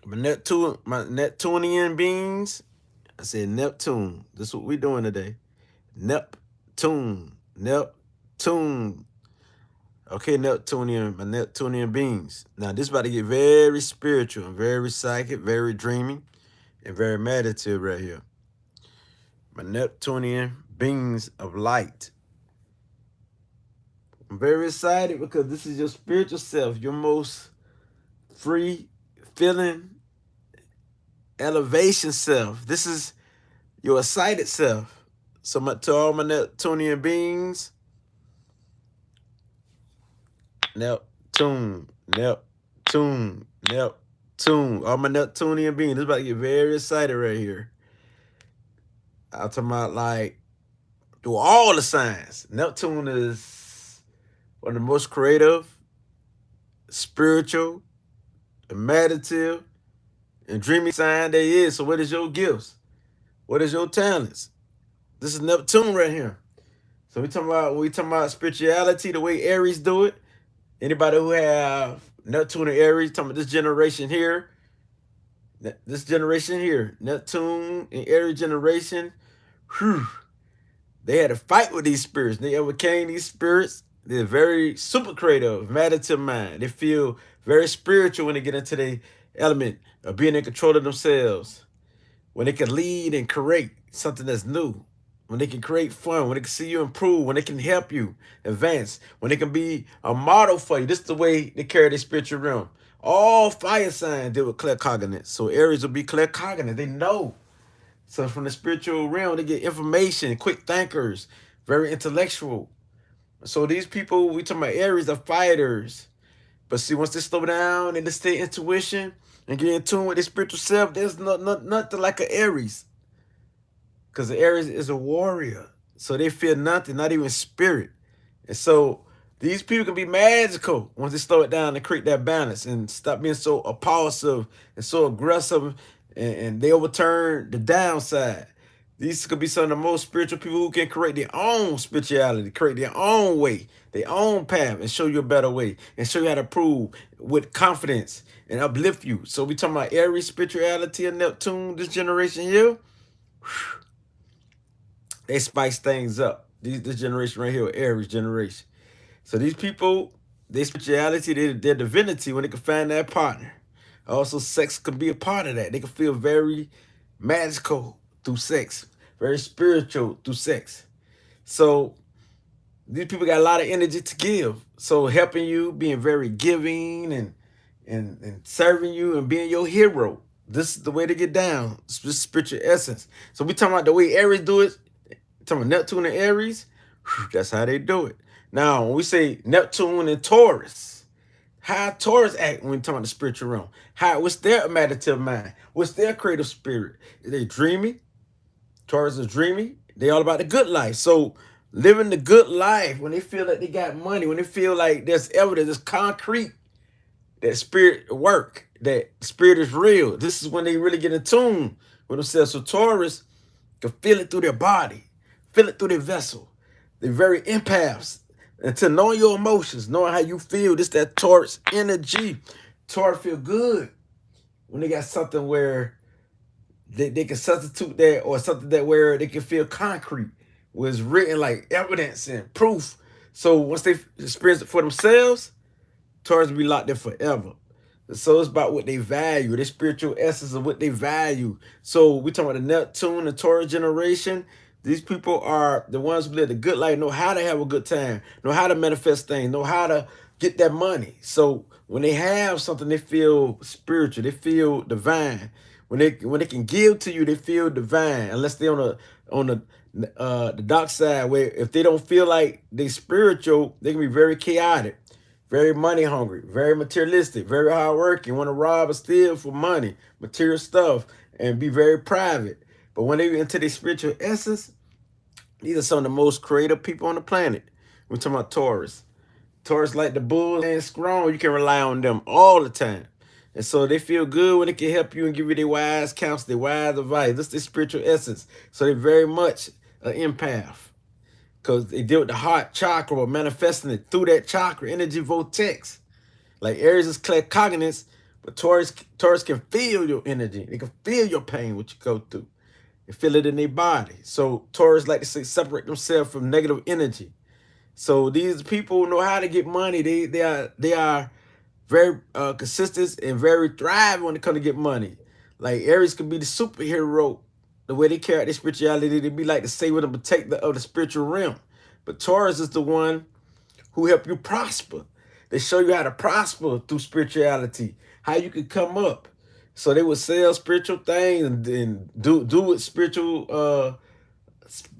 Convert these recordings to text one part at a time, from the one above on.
My Neptunian beings. I said Neptune. This is what we doing today. Neptune. Neptune. Okay, my Neptunian beings. Now, this about to get very spiritual and very psychic, very dreamy, and very meditative right here. My Neptunian beings of light. I'm very excited because this is your spiritual self, your most free feeling elevation self. This is your excited self. So to all my Neptunian beings, Neptune, Neptune, Neptune. All my Neptunian beings. This is about to get very excited right here. I'm talking about like through all the signs. Neptune is one of the most creative, spiritual, imaginative, and dreamy sign there is. So what is your gifts? What is your talents? This is Neptune right here. So when we talking about spirituality, the way Aries do it. Anybody who have Neptune and Aries, talking about this generation here, Neptune and Aries generation, whew, they had to fight with these spirits. They overcame these spirits. They're very super creative, imaginative mind. They feel very spiritual when they get into the element of being in control of themselves. When they can lead and create something that's new. When they can create fun, when they can see you improve, when they can help you advance, when they can be a model for you. This is the way they carry their spiritual realm. All fire signs deal with claircognizance. So Aries will be claircognizant. They know. So from the spiritual realm, they get information, quick thinkers, very intellectual. So these people, we talking about Aries, are fighters. But see, once they slow down and they stay intuition and get in tune with their spiritual self, there's nothing like an Aries. Because the Aries is a warrior. So they feel nothing, not even spirit. And so these people can be magical once they slow it down and create that balance and stop being so impulsive and so aggressive, and they overturn the downside. These could be some of the most spiritual people who can create their own spirituality, create their own way, their own path, and show you a better way, and show you how to prove with confidence and uplift you. So we talking about Aries spirituality and Neptune, this generation here. They spice things up. This generation right here, Aries generation. So these people, their spirituality, their divinity, when they can find that partner. Also, sex can be a part of that. They can feel very magical through sex, very spiritual through sex. So these people got a lot of energy to give. So helping you, being very giving and serving you and being your hero. This is the way to get down. This spiritual essence. So we talking about the way Aries do it. Talking about Neptune and Aries, that's how they do it. Now, when we say Neptune and Taurus, how Taurus act when we talk about the spiritual realm? What's their imaginative mind? What's their creative spirit? Are they dreamy? Taurus is dreamy. They all about the good life. So living the good life, when they feel like they got money, when they feel like there's evidence, there's concrete, that spirit work, that spirit is real. This is when they really get in tune with themselves. So Taurus can feel it through their body. Feel it through their vessel. They're very empaths. And to know your emotions, knowing how you feel, this that Taurus energy. Taurus feel good when they got something where they can substitute that, or something that where they can feel concrete, where it's written like evidence and proof. So once they experience it for themselves, Taurus will be locked there forever. So it's about what they value, their spiritual essence of what they value. So we talking about the Neptune and Taurus generation. These people are the ones who live the good life, know how to have a good time, know how to manifest things, know how to get that money. So when they have something, they feel spiritual, they feel divine. When they can give to you, they feel divine. Unless they're on the dark side, where if they don't feel like they spiritual, they can be very chaotic, very money hungry, very materialistic, very hardworking, want to rob or steal for money, material stuff, and be very private. But when they into their spiritual essence, these are some of the most creative people on the planet. We're talking about Taurus. Taurus, like the bull and strong, you can rely on them all the time. And so they feel good when they can help you and give you their wise counsel, their wise advice. That's their spiritual essence. So they're very much an empath, because they deal with the heart chakra, or manifesting it through that chakra, energy vortex. Like Aries is claircognizance, But Taurus can feel your energy. They can feel your pain, what you go through. They feel it in their body. So Taurus like to say separate themselves from negative energy. So these people know how to get money. They are very consistent and very thriving when it comes to get money. Like Aries could be the superhero. The way they carry their spirituality, they be like the savior and protector of the spiritual realm. But Taurus is the one who help you prosper. They show you how to prosper through spirituality, how you can come up. So they would sell spiritual things and do with spiritual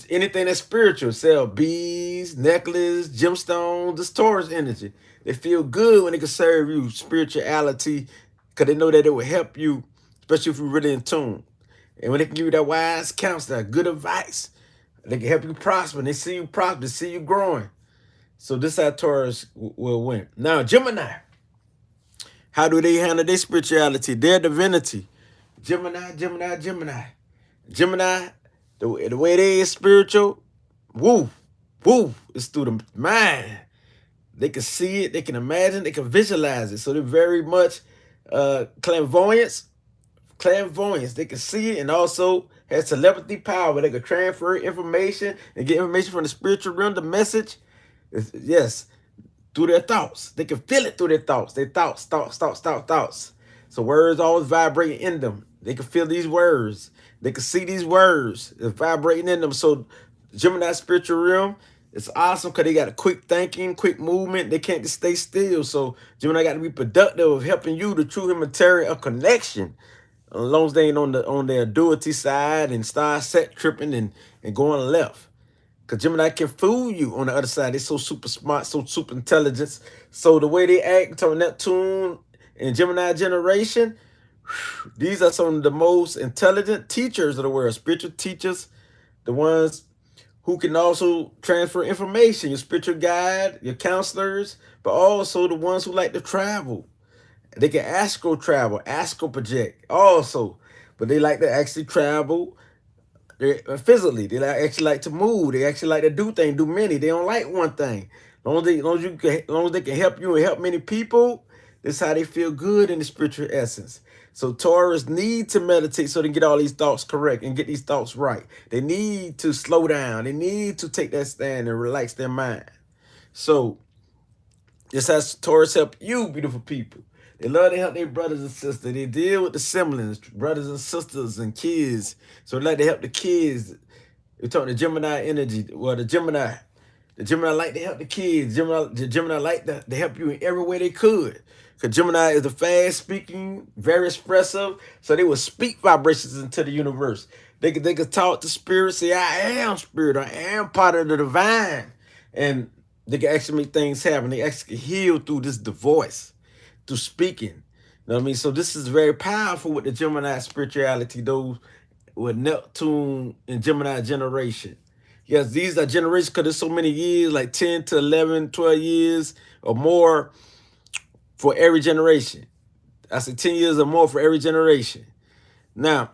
anything that's spiritual. Sell beads, necklace, gemstones. This Taurus energy. They feel good when they can serve you spirituality because they know that it will help you, especially if you're really in tune. And when they can give you that wise counsel, that good advice, they can help you prosper. And they see you prosper, they see you growing. So this is how Taurus will win. Now, Gemini. How do they handle their spirituality, their divinity? Gemini. Gemini, the way they is spiritual, it's through the mind. They can see it, they can imagine, they can visualize it. So they're very much clairvoyance. They can see it and also has telepathy power. They can transfer information and get information from the spiritual realm, the message. Yes, through their thoughts. They can feel it through their thoughts. Their thoughts. So words always vibrating in them. They can feel these words. They can see these words. It's vibrating in them. So Gemini spiritual realm, it's awesome because they got a quick thinking, quick movement. They can't just stay still. So Gemini got to be productive of helping you to true material of connection. As long as they ain't on their duality side and start set tripping and going left. Because Gemini can fool you on the other side. They're so super smart, so super intelligent. So the way they act on Neptune and Gemini generation, these are some of the most intelligent teachers of the world. Spiritual teachers, the ones who can also transfer information. Your spiritual guide, your counselors, but also the ones who like to travel. They can astral travel, astral project also. But they like to actually travel physically. They actually like to move. They actually like to do things, do many. They don't like one thing. As long as they can help you and help many people, this is how they feel good in the spiritual essence. So Taurus need to meditate so they can get all these thoughts correct and get these thoughts right. They need to slow down. They need to take that stand and relax their mind. So this has Taurus help you, beautiful people. They love to help their brothers and sisters. They deal with the siblings, brothers and sisters and kids. So they like to help the kids. We're talking the Gemini energy. Well, the Gemini like to help the kids. The Gemini like to help you in every way they could. Because Gemini is a fast-speaking, very expressive. So they will speak vibrations into the universe. They could talk to spirit, say, I am spirit. I am part of the divine. And they can actually make things happen. They actually heal through this voice. Through speaking. You know what I mean? So this is very powerful with the Gemini spirituality, those with Neptune and Gemini generation. Yes, these are generations because there's so many years, like 10 to 11, 12 years or more for every generation. I said 10 years or more for every generation. Now,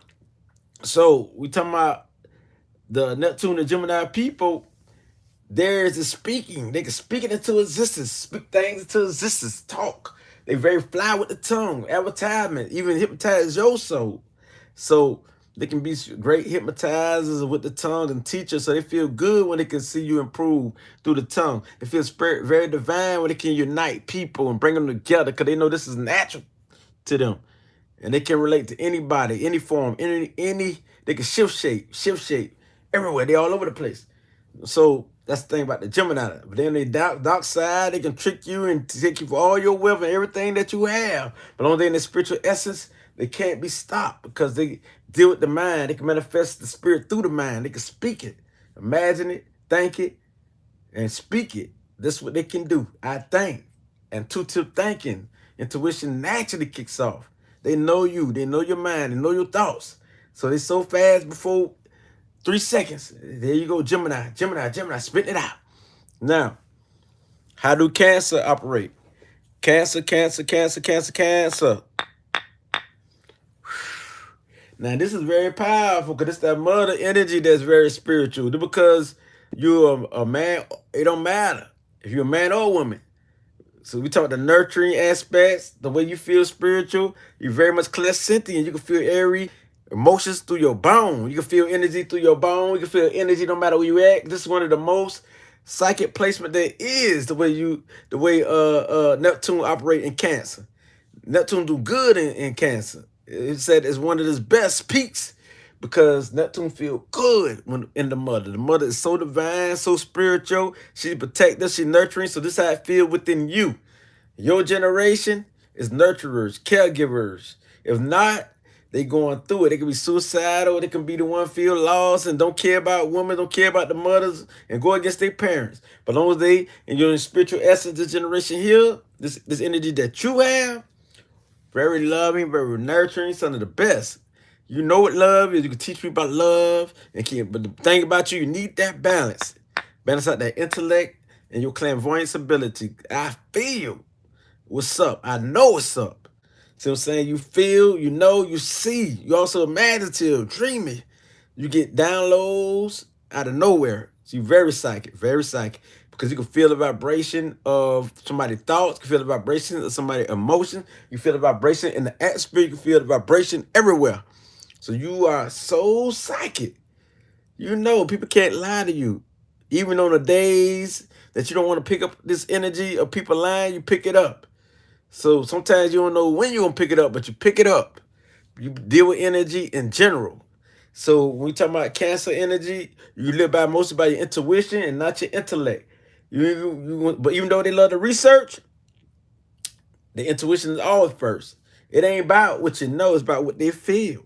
so we talking about the Neptune and Gemini people. There's the speaking. They can speak it into existence, speak things into existence, talk. They very fly with the tongue, advertisement, even hypnotize your soul. So they can be great hypnotizers with the tongue and teachers. So they feel good when they can see you improve through the tongue. They feel spirit very divine when they can unite people and bring them together because they know this is natural to them. And they can relate to anybody, any form, any they can shift shape everywhere. They all over the place. So that's the thing about the Gemini. But then the dark side, they can trick you and take you for all your wealth and everything that you have. But only in the spiritual essence, they can't be stopped because they deal with the mind. They can manifest the spirit through the mind. They can speak it, imagine it, think it, and speak it. That's what they can do. I think. And intuitive thinking, intuition naturally kicks off. They know you. They know your mind. They know your thoughts. So they're so fast before 3 seconds. There you go, Gemini, spit it out. Now, how do Cancer operate? Cancer. Now, this is very powerful because it's that mother energy that's very spiritual. Because you're a man, it don't matter if you're a man or a woman. So we talk the nurturing aspects, the way you feel spiritual. You're very much clairsentient. You can feel every emotions through your bone. You can feel energy through your bone. You can feel energy no matter where you at. This is one of the most psychic placement there is. The way Neptune operate in Cancer. Neptune do good in Cancer. It said it's one of his best peaks because Neptune feel good when in the mother. The mother is so divine, so spiritual. She protective, she nurturing. So this is how it feel within you. Your generation is nurturers, caregivers. If not, they going through it. They can be suicidal. They can be the one feel lost and don't care about women, don't care about the mothers, and go against their parents. But as long as they and your spiritual essence, this generation here, this energy that you have, very loving, very nurturing, some of the best. You know what love is. You can teach people about love. But the thing about you need that balance. Balance out that intellect and your clairvoyance ability. I feel what's up. I know what's up. See what I'm saying? You feel, you know, you see. You also imaginative, dreamy. You get downloads out of nowhere. So you're very psychic, because you can feel the vibration of somebody's thoughts, you can feel the vibration of somebody's emotion, you feel the vibration in the atmosphere, you can feel the vibration everywhere. So you are so psychic. You know, people can't lie to you. Even on the days that you don't want to pick up this energy of people lying, you pick it up. So sometimes you don't know when you're going to pick it up, but you pick it up. You deal with energy in general. So when we talk about Cancer energy, you live by mostly by your intuition and not your intellect. But even though they love to research, the intuition is always first. It ain't about what you know, it's about what they feel.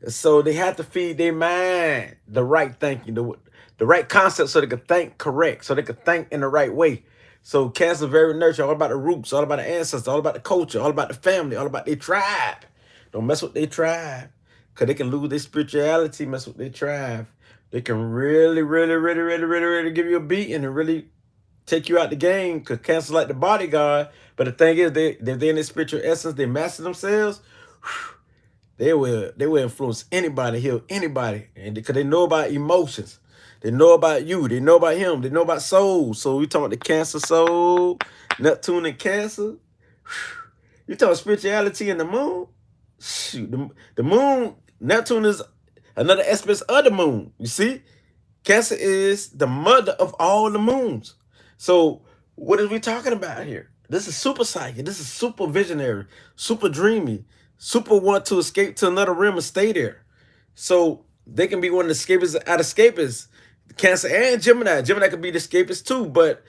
So they have to feed their mind the right thinking, the right concept so they can think correct, so they can think in the right way. So Cancer very nurturing, all about the roots, all about the ancestors, all about the culture, all about the family, all about their tribe. Don't mess with their tribe. Because they can lose their spirituality, mess with their tribe. They can really, really, really, really, really, really give you a beating and really take you out the game. Because Cancer's like the bodyguard. But the thing is, they're in their spiritual essence, they master themselves. They will influence anybody, heal anybody. And because they know about emotions. They know about you. They know about him. They know about souls. So we talking about the Cancer soul, Neptune and Cancer. You talking spirituality in the moon? Shoot, the moon, Neptune is another aspect of the moon. You see? Cancer is the mother of all the moons. So what are we talking about here? This is super psychic. This is super visionary, super dreamy, super want to escape to another realm and stay there. So they can be one of the escapists out of escapists. Cancer and Gemini. Gemini could be the escapist too, but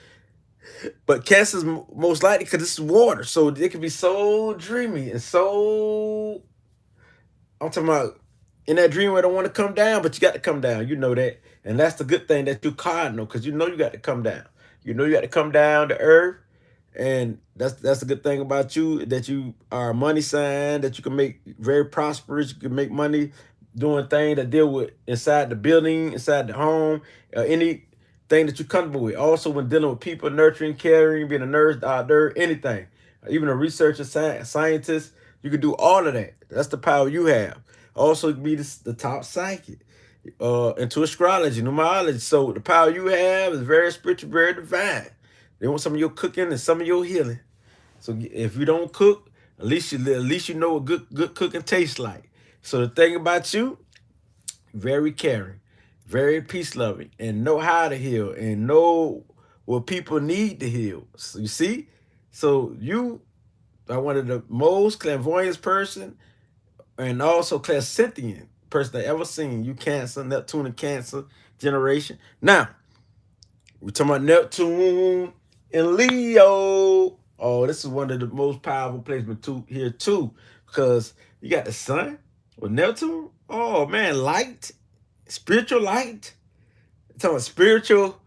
Cancer's most likely because this is water. So they can be so dreamy and so, I'm talking about in that dream where they don't want to come down, but you got to come down. You know that. And that's the good thing that you cardinal, because you know you got to come down. You know you got to come down to earth. And that's the good thing about you, that you are a money sign, that you can make very prosperous. You can make money doing things that deal with inside the building, inside the home, anything that you're comfortable with. Also, when dealing with people, nurturing, caring, being a nurse, doctor, anything, even a researcher, scientist, you can do all of that. That's the power you have. Also, you can be the top psychic into astrology, numerology. So the power you have is very spiritual, very divine. They want some of your cooking and some of your healing. So if you don't cook, at least you know what good cooking tastes like. So the thing about you, very caring, very peace loving, and know how to heal and know what people need to heal. So you see, so you are one of the most clairvoyant person and also clairsentient person I ever seen. You Cancer, Neptune and Cancer generation. Now, we're talking about Neptune and Leo. Oh, this is one of the most powerful placements here too, because you got the sun with Neptune. Oh man, light, spiritual light. I'm talking about spiritual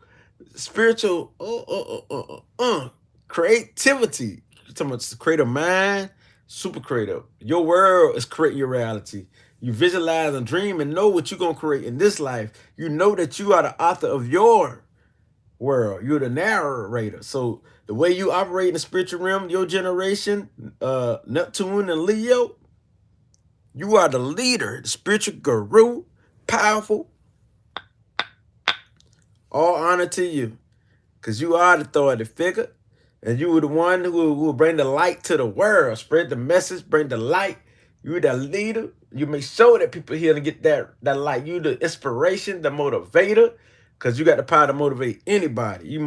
creativity. You're talking about creative mind, super creative. Your world is creating your reality. You visualize and dream and know what you're going to create in this life. You know that you are the author of your world. You're the narrator. So the way you operate in the spiritual realm, your generation, Neptune and Leo, you are the leader, the spiritual guru, powerful. All honor to you, because you are the authority figure. And you were the one who will bring the light to the world, spread the message, bring the light. You're the leader. You make sure that people here to get that light. You the inspiration, the motivator, because you got the power to motivate anybody. You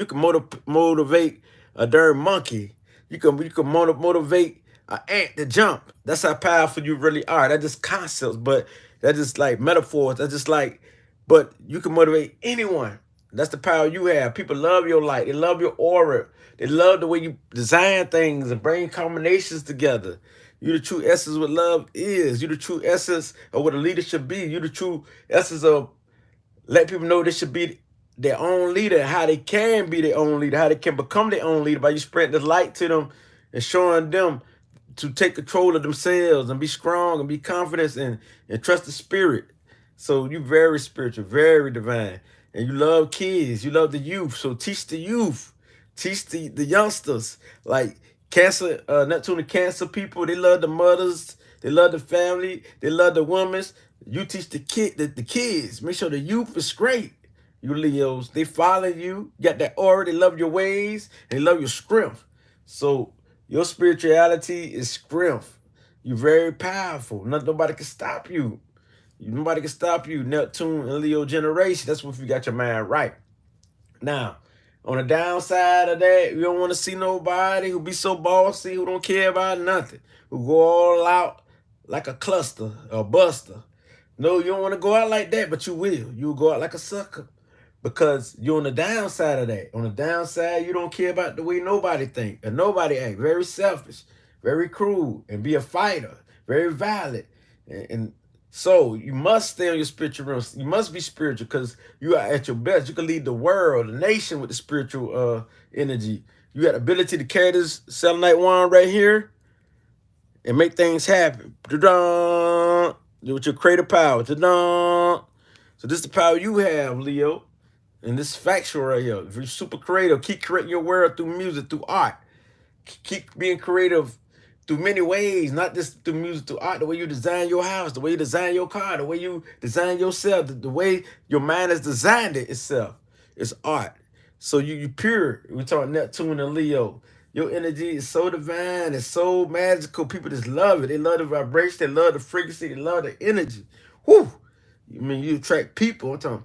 can motivate a darn monkey. You can motivate an ant to jump. That's how powerful you really are. That's just concepts, but that's just like metaphors. That's just like, but you can motivate anyone. That's the power you have. People love your light. They love your aura. They love the way you design things and bring combinations together. You the true essence of what love is. You the true essence of what a leader should be. You the true essence of let people know they should be their own leader, how they can be their own leader, how they can become their own leader by you spreading the light to them and showing them to take control of themselves and be strong and be confident and trust the spirit. So you very spiritual, very divine. And you love kids, you love the youth. So teach the youth, teach the youngsters. Like Cancer, Neptune and Cancer people, they love the mothers, they love the family, they love the women. You teach the kids. Make sure the youth is great. You Leos, they follow you, got that aura, they love your ways, and they love your strength. So your spirituality is strength. You're very powerful. Nobody can stop you. Nobody can stop you. Neptune and Leo generation. That's if you got your mind right. Now, on the downside of that, you don't want to see nobody who be so bossy, who don't care about nothing, who go all out like a cluster or buster. No, you don't want to go out like that, but you will. You'll go out like a sucker because you're on the downside of that. On the downside, you don't care about the way nobody think or nobody act. Very selfish, very cruel, and be a fighter, very violent. And so you must stay on your spiritual realm. You must be spiritual because you are at your best. You can lead the world, the nation with the spiritual energy. You got the ability to carry this selenite wand right here and make things happen. Ta-da! With your creative power. Ta-da! So this is the power you have, Leo. And this is factual right here. If you're super creative, keep creating your world through music, through art. Keep being creative through many ways, not just through music, through art, the way you design your house, the way you design your car, the way you design yourself, the way your mind has designed it itself. It's art. So you pure. We're talking Neptune and Leo. Your energy is so divine, it's so magical. People just love it. They love the vibration, they love the frequency, they love the energy. Whew. I mean, you attract people. I'm talking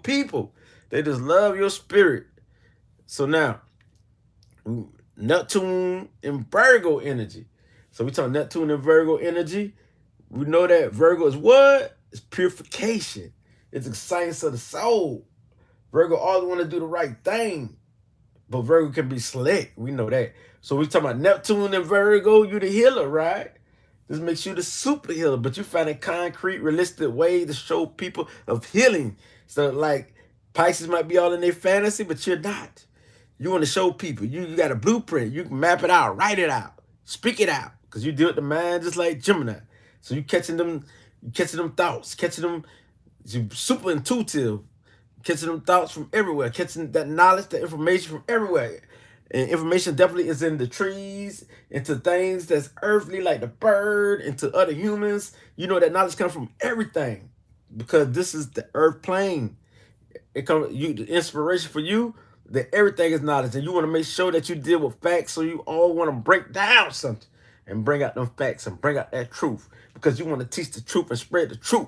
people. They just love your spirit. So now, Neptune and Virgo energy. So we talk Neptune and Virgo energy. We know that Virgo is what? It's purification. It's the science of the soul. Virgo always want to do the right thing. But Virgo can be slick. We know that. So we talking about Neptune and Virgo. You the healer, right? This makes you the super healer. But you find a concrete, realistic way to show people of healing. So like Pisces might be all in their fantasy, but you're not. You want to show people. You got a blueprint. You can map it out, write it out, speak it out. Because you deal with the mind just like Gemini. So you catching them thoughts, catching them, you super intuitive, catching them thoughts from everywhere, catching that knowledge, that information from everywhere. And information definitely is in the trees, into things that's earthly, like the bird, into other humans. You know that knowledge comes from everything. Because this is the earth plane. It comes the inspiration for you. That everything is knowledge, and you want to make sure that you deal with facts. So you all want to break down something and bring out them facts and bring out that truth because you want to teach the truth and spread the truth.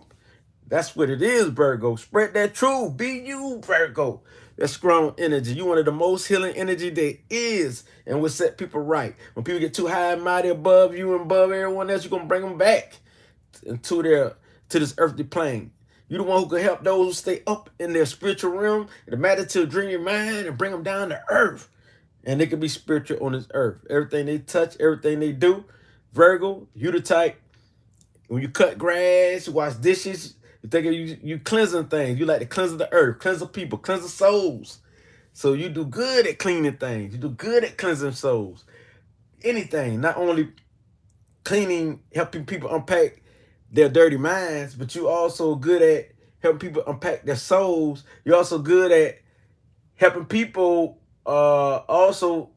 That's what it is, Virgo. Spread that truth. Be you, Virgo. That strong energy. You one of the most healing energy there is, and will set people right. When people get too high and mighty above you and above everyone else, you're gonna bring them back to this earthly plane. You're the one who can help those who stay up in their spiritual realm, the matter to dream your mind and bring them down to earth. And they can be spiritual on this earth. Everything they touch, everything they do. Virgo, you the type, when you cut grass, you wash dishes, you think of you cleansing things. You like to cleanse the earth, cleanse the people, cleanse the souls. So you do good at cleaning things. You do good at cleansing souls. Anything, not only cleaning, helping people unpack their dirty minds, but you also good at helping people unpack their souls. You're also good at helping people also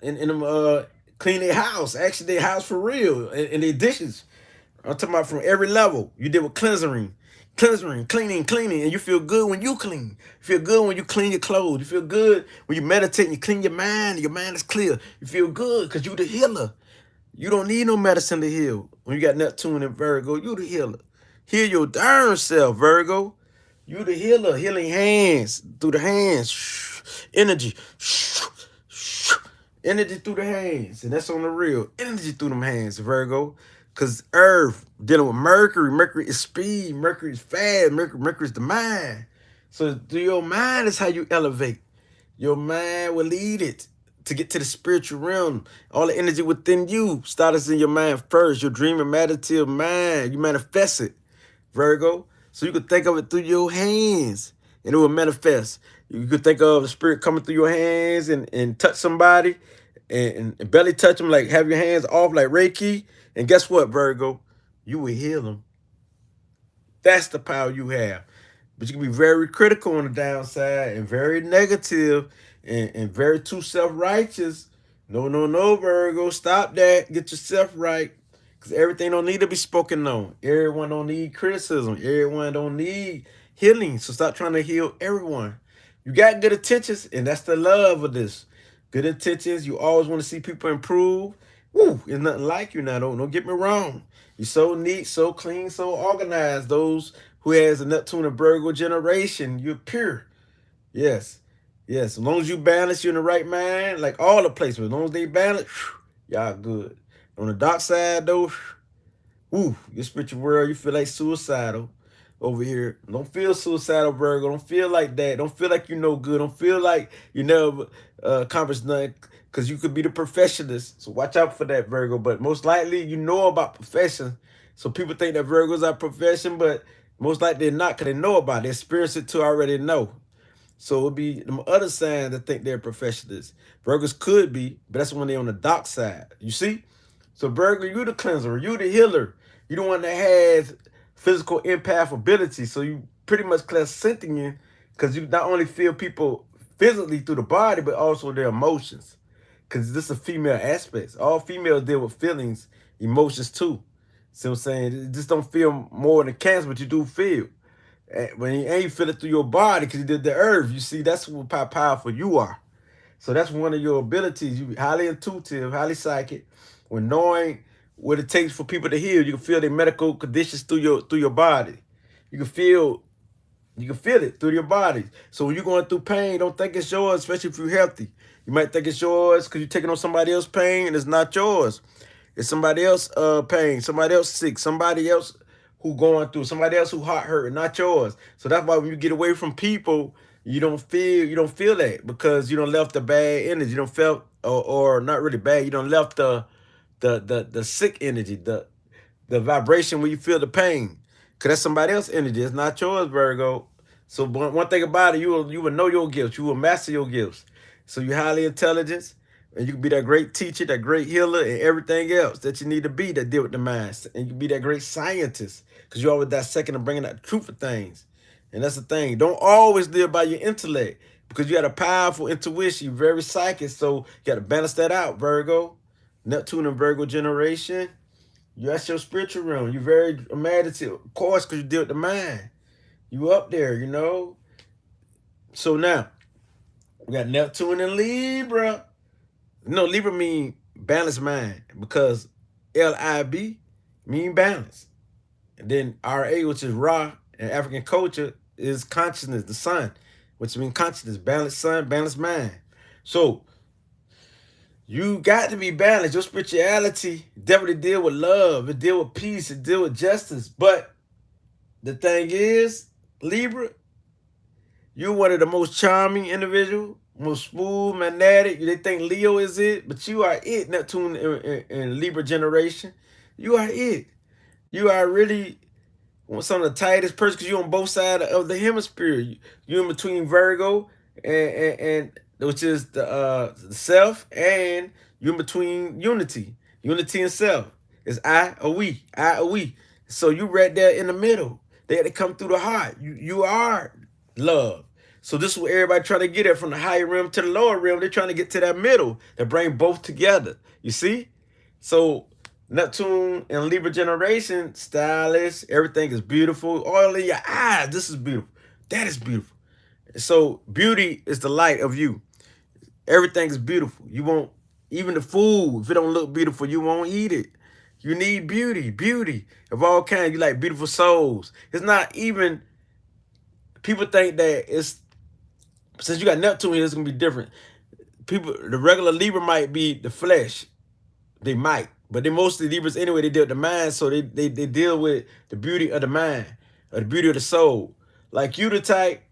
in clean their house, actually their house for real, and their dishes. I'm talking about from every level. You deal with cleansing. Cleansing, cleaning, and you feel good when you clean. You feel good when you clean your clothes. You feel good when you meditate and you clean your mind, and your mind is clear. You feel good because you the healer. You don't need no medicine to heal. When you got Neptune and Virgo, you the healer. Heal your darn self, Virgo. You the healer. Healing hands through the hands. Energy. Energy through the hands. And that's on the real. Energy through them hands, Virgo. Because Earth dealing with Mercury. Mercury is speed. Mercury is fast. Mercury is the mind. So through your mind is how you elevate. Your mind will lead it to get to the spiritual realm. All the energy within you starts in your mind first. Your dream and meditative mind. You manifest it, Virgo. So you could think of it through your hands and it will manifest. You could think of the spirit coming through your hands and touch somebody and belly touch them, like have your hands off like Reiki. And guess what, Virgo? You will heal them. That's the power you have. But you can be very critical on the downside and very negative and very too self-righteous. No, Virgo. Stop that. Get yourself right. Because everything don't need to be spoken on. Everyone don't need criticism. Everyone don't need healing. So stop trying to heal everyone. You got good intentions, and that's the love of this. Good intentions. You always want to see people improve. Woo, it's nothing like you now. Don't get me wrong. You're so neat, so clean, so organized. Those who has a Neptune and Virgo generation, you're pure. Yes. Yes. As long as you balance, you're in the right mind, like all the placements. As long as they balance, y'all good. On the dark side, though, woo, your spiritual world, you feel like suicidal over here. Don't feel suicidal, Virgo. Don't feel like that. Don't feel like you know good. Don't feel like you never accomplished nothing, because you could be the perfectionist. So watch out for that, Virgo. But most likely, you know about profession. So people think that Virgos are profession, but most likely they're not, because they know about it. They experience it too, already know. So it would be the other signs that think they're professionals. Virgos could be, but that's when they're on the dark side. You see? So Virgo, you the cleanser, you the healer. You the one that has physical empath ability. So you pretty much clairsentient, because you not only feel people physically through the body, but also their emotions. Because this is a female aspect. All females deal with feelings, emotions too. See what I'm saying? You just don't feel more than Cancer, but you do feel. When you feel it through your body, because you did the earth. You see, that's how powerful you are. So that's one of your abilities. You highly intuitive, highly psychic. When knowing what it takes for people to heal, you can feel their medical conditions through your body. You can feel it through your body. So when you're going through pain, don't think it's yours, especially if you're healthy. You might think it's yours because you're taking on somebody else's pain, and it's not yours. It's somebody else's pain, somebody else sick, somebody else who going through, somebody else who heart hurt, not yours. So that's why when you get away from people, you don't feel that, because you don't left the bad energy. You don't felt or not really bad. You don't left the sick energy, the vibration where you feel the pain. Because that's somebody else's energy. It's not yours, Virgo. So one thing about it, you will know your gifts. You will master your gifts. So you're highly intelligent, and you can be that great teacher, that great healer, and everything else that you need to be that deal with the mind. And you can be that great scientist, because you're always that second of bringing out the truth of things. And that's the thing. Don't always live by your intellect, because you got a powerful intuition. You're very psychic, so you got to balance that out, Virgo. Neptune and Virgo generation. That's your spiritual realm. You're very imaginative, of course, because you deal with the mind. You up there, you know. So now, we got Neptune and Libra. No, Libra mean balanced mind, because Lib mean balance. And then Ra, which is Ra, in African culture, is consciousness, the sun, which means consciousness, balanced sun, balanced mind. So you got to be balanced. Your spirituality definitely deal with love. It deal with peace. It deal with justice. But the thing is, Libra, you're one of the most charming individuals, most smooth, magnetic. They think Leo is it, but you are it, Neptune and Libra generation. You are it. You are really some of the tightest person, because you're on both sides of the hemisphere. You're in between Virgo and which is the self, and you're in between unity and self. It's I or we. So you right there in the middle. They had to come through the heart. You are love. So this is what everybody trying to get at, from the higher realm to the lower realm. They're trying to get to that middle, to bring both together. You see? So Neptune and Libra generation, stylish, everything is beautiful. All in your eyes, this is beautiful. That is beautiful. So beauty is the light of you. Everything is beautiful. You won't, even the food, if it don't look beautiful, you won't eat it. You need beauty of all kinds. You like beautiful souls. It's not even, people think that it's, since you got Neptune here, it's gonna be different. People, the regular Libra might be the flesh. They might, but they mostly Libras anyway. They deal with the mind, so they deal with the beauty of the mind, or the beauty of the soul. Like you, the type,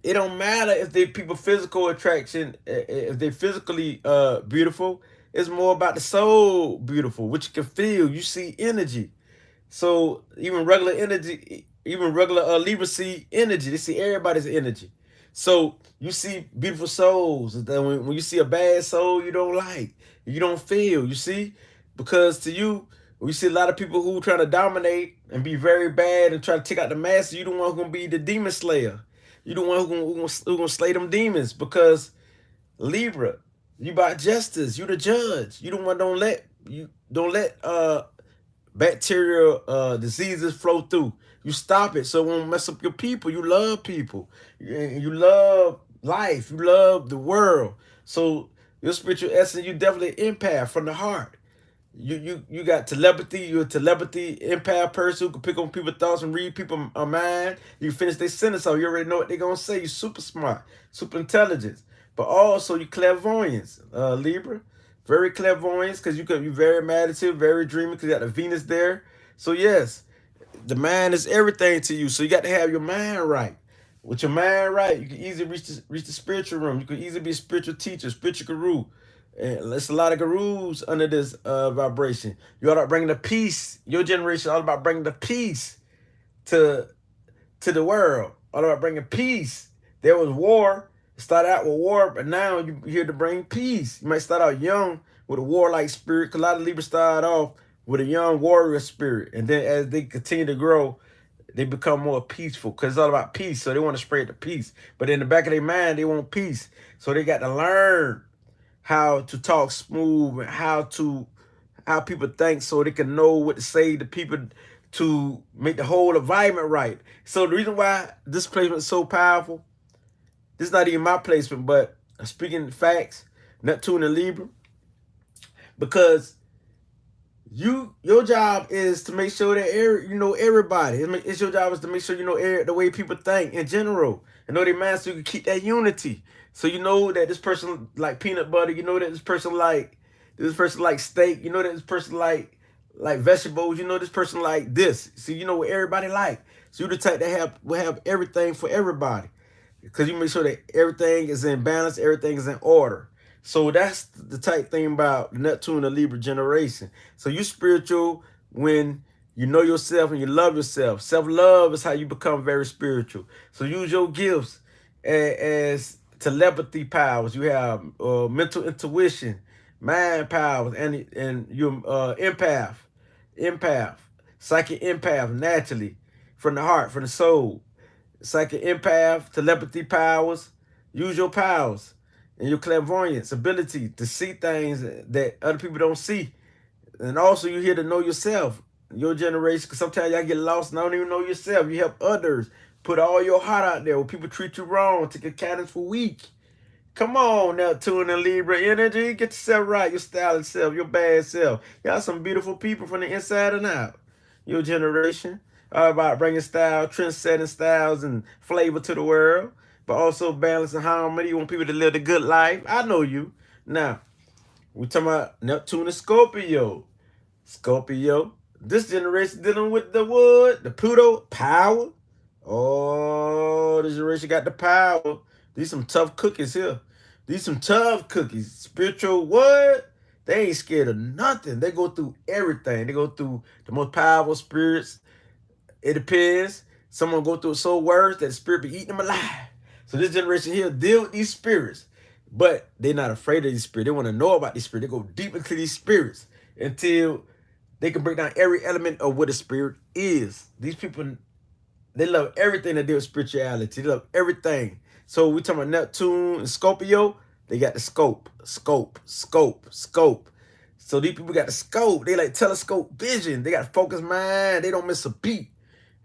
it don't matter if they people physical attraction, if they physically beautiful. It's more about the soul beautiful, which you can feel. You see energy. So even regular energy, even regular Libra see energy. They see everybody's energy. So you see beautiful souls. When you see a bad soul you don't like, you don't feel, you see? Because to you, we see a lot of people who try to dominate and be very bad and try to take out the master. You the one who's going to be the demon slayer. You the one who's gonna slay them demons, because Libra, you about justice. You the judge. You the one don't let bacterial diseases flow through. You stop it so it won't mess up your people. You love people. You love life. You love the world. So your spiritual essence, you definitely an empath from the heart. You got telepathy. You're a telepathy empath person who can pick on people's thoughts and read people's mind. You finish their sentence off. You already know what they're gonna say. You're super smart, super intelligent, but also you clairvoyance, Libra. Very clairvoyance, because you could be very imaginative, very dreamy, because you got the Venus there. So yes, the mind is everything to you. So you got to have your mind right. With your mind right, you can easily reach the spiritual realm. You can easily be a spiritual teacher, spiritual guru. And there's a lot of gurus under this vibration. You ought to bring the peace. Your generation all about bringing the peace to the world. All about bringing peace. There was war. Start out with war, but now you're here to bring peace. You might start out young with a warlike spirit, because a lot of Libras start off with a young warrior spirit. And then as they continue to grow, they become more peaceful, because it's all about peace. So they want to spread the peace. But in the back of their mind, they want peace. So they got to learn how to talk smooth and how people think, so they can know what to say to people to make the whole environment right. So the reason why this placement is so powerful, this is not even my placement, but speaking facts, Neptune and Libra, because your job is to make sure that you know everybody. It's your job is to make sure you know the way people think in general, and know their minds, so you can keep that unity. So you know that this person like peanut butter. You know that this person like steak. You know that this person like vegetables. You know this person like this. So you know what everybody like. So you're the type that will have everything for everybody, because you make sure that everything is in balance, everything is in order. So that's the type thing about the Neptune and Libra generation. So you spiritual when you know yourself and you love yourself. Self-love is how you become very spiritual. So use your gifts as telepathy powers. You have mental intuition, mind powers, and you're empath, psychic empath naturally, from the heart, from the soul. Psychic empath, telepathy powers. Use your powers and your clairvoyance ability to see things that other people don't see. And also you're here to know yourself, your generation, because sometimes y'all get lost and don't even know yourself. You help others. Put all your heart out there. When people treat you wrong, take accountants for weak. Come on, Neptune and Libra energy. Get yourself right, your stylish self, your bad self. Y'all some beautiful people from the inside and out. Your generation. All about bringing style, trend-setting styles and flavor to the world, but also balance and harmony. You want people to live the good life. I know you. Now, we're talking about Neptune and Scorpio. Scorpio. This generation dealing with the wood, the Pluto, power. Oh, this generation got the power. These some tough cookies here. These some tough cookies. Spiritual what? They ain't scared of nothing. They go through everything. They go through the most powerful spirits. It depends. Someone go through it so worse that the spirit be eating them alive. So this generation here deal with these spirits, but they're not afraid of these spirits. They want to know about these spirits. They go deep into these spirits until they can break down every element of what a spirit is. These people, they love everything that deals with spirituality. They love everything. So we talking about Neptune and Scorpio. They got the scope. So these people got the scope. They like telescope vision. They got focused mind. They don't miss a beat.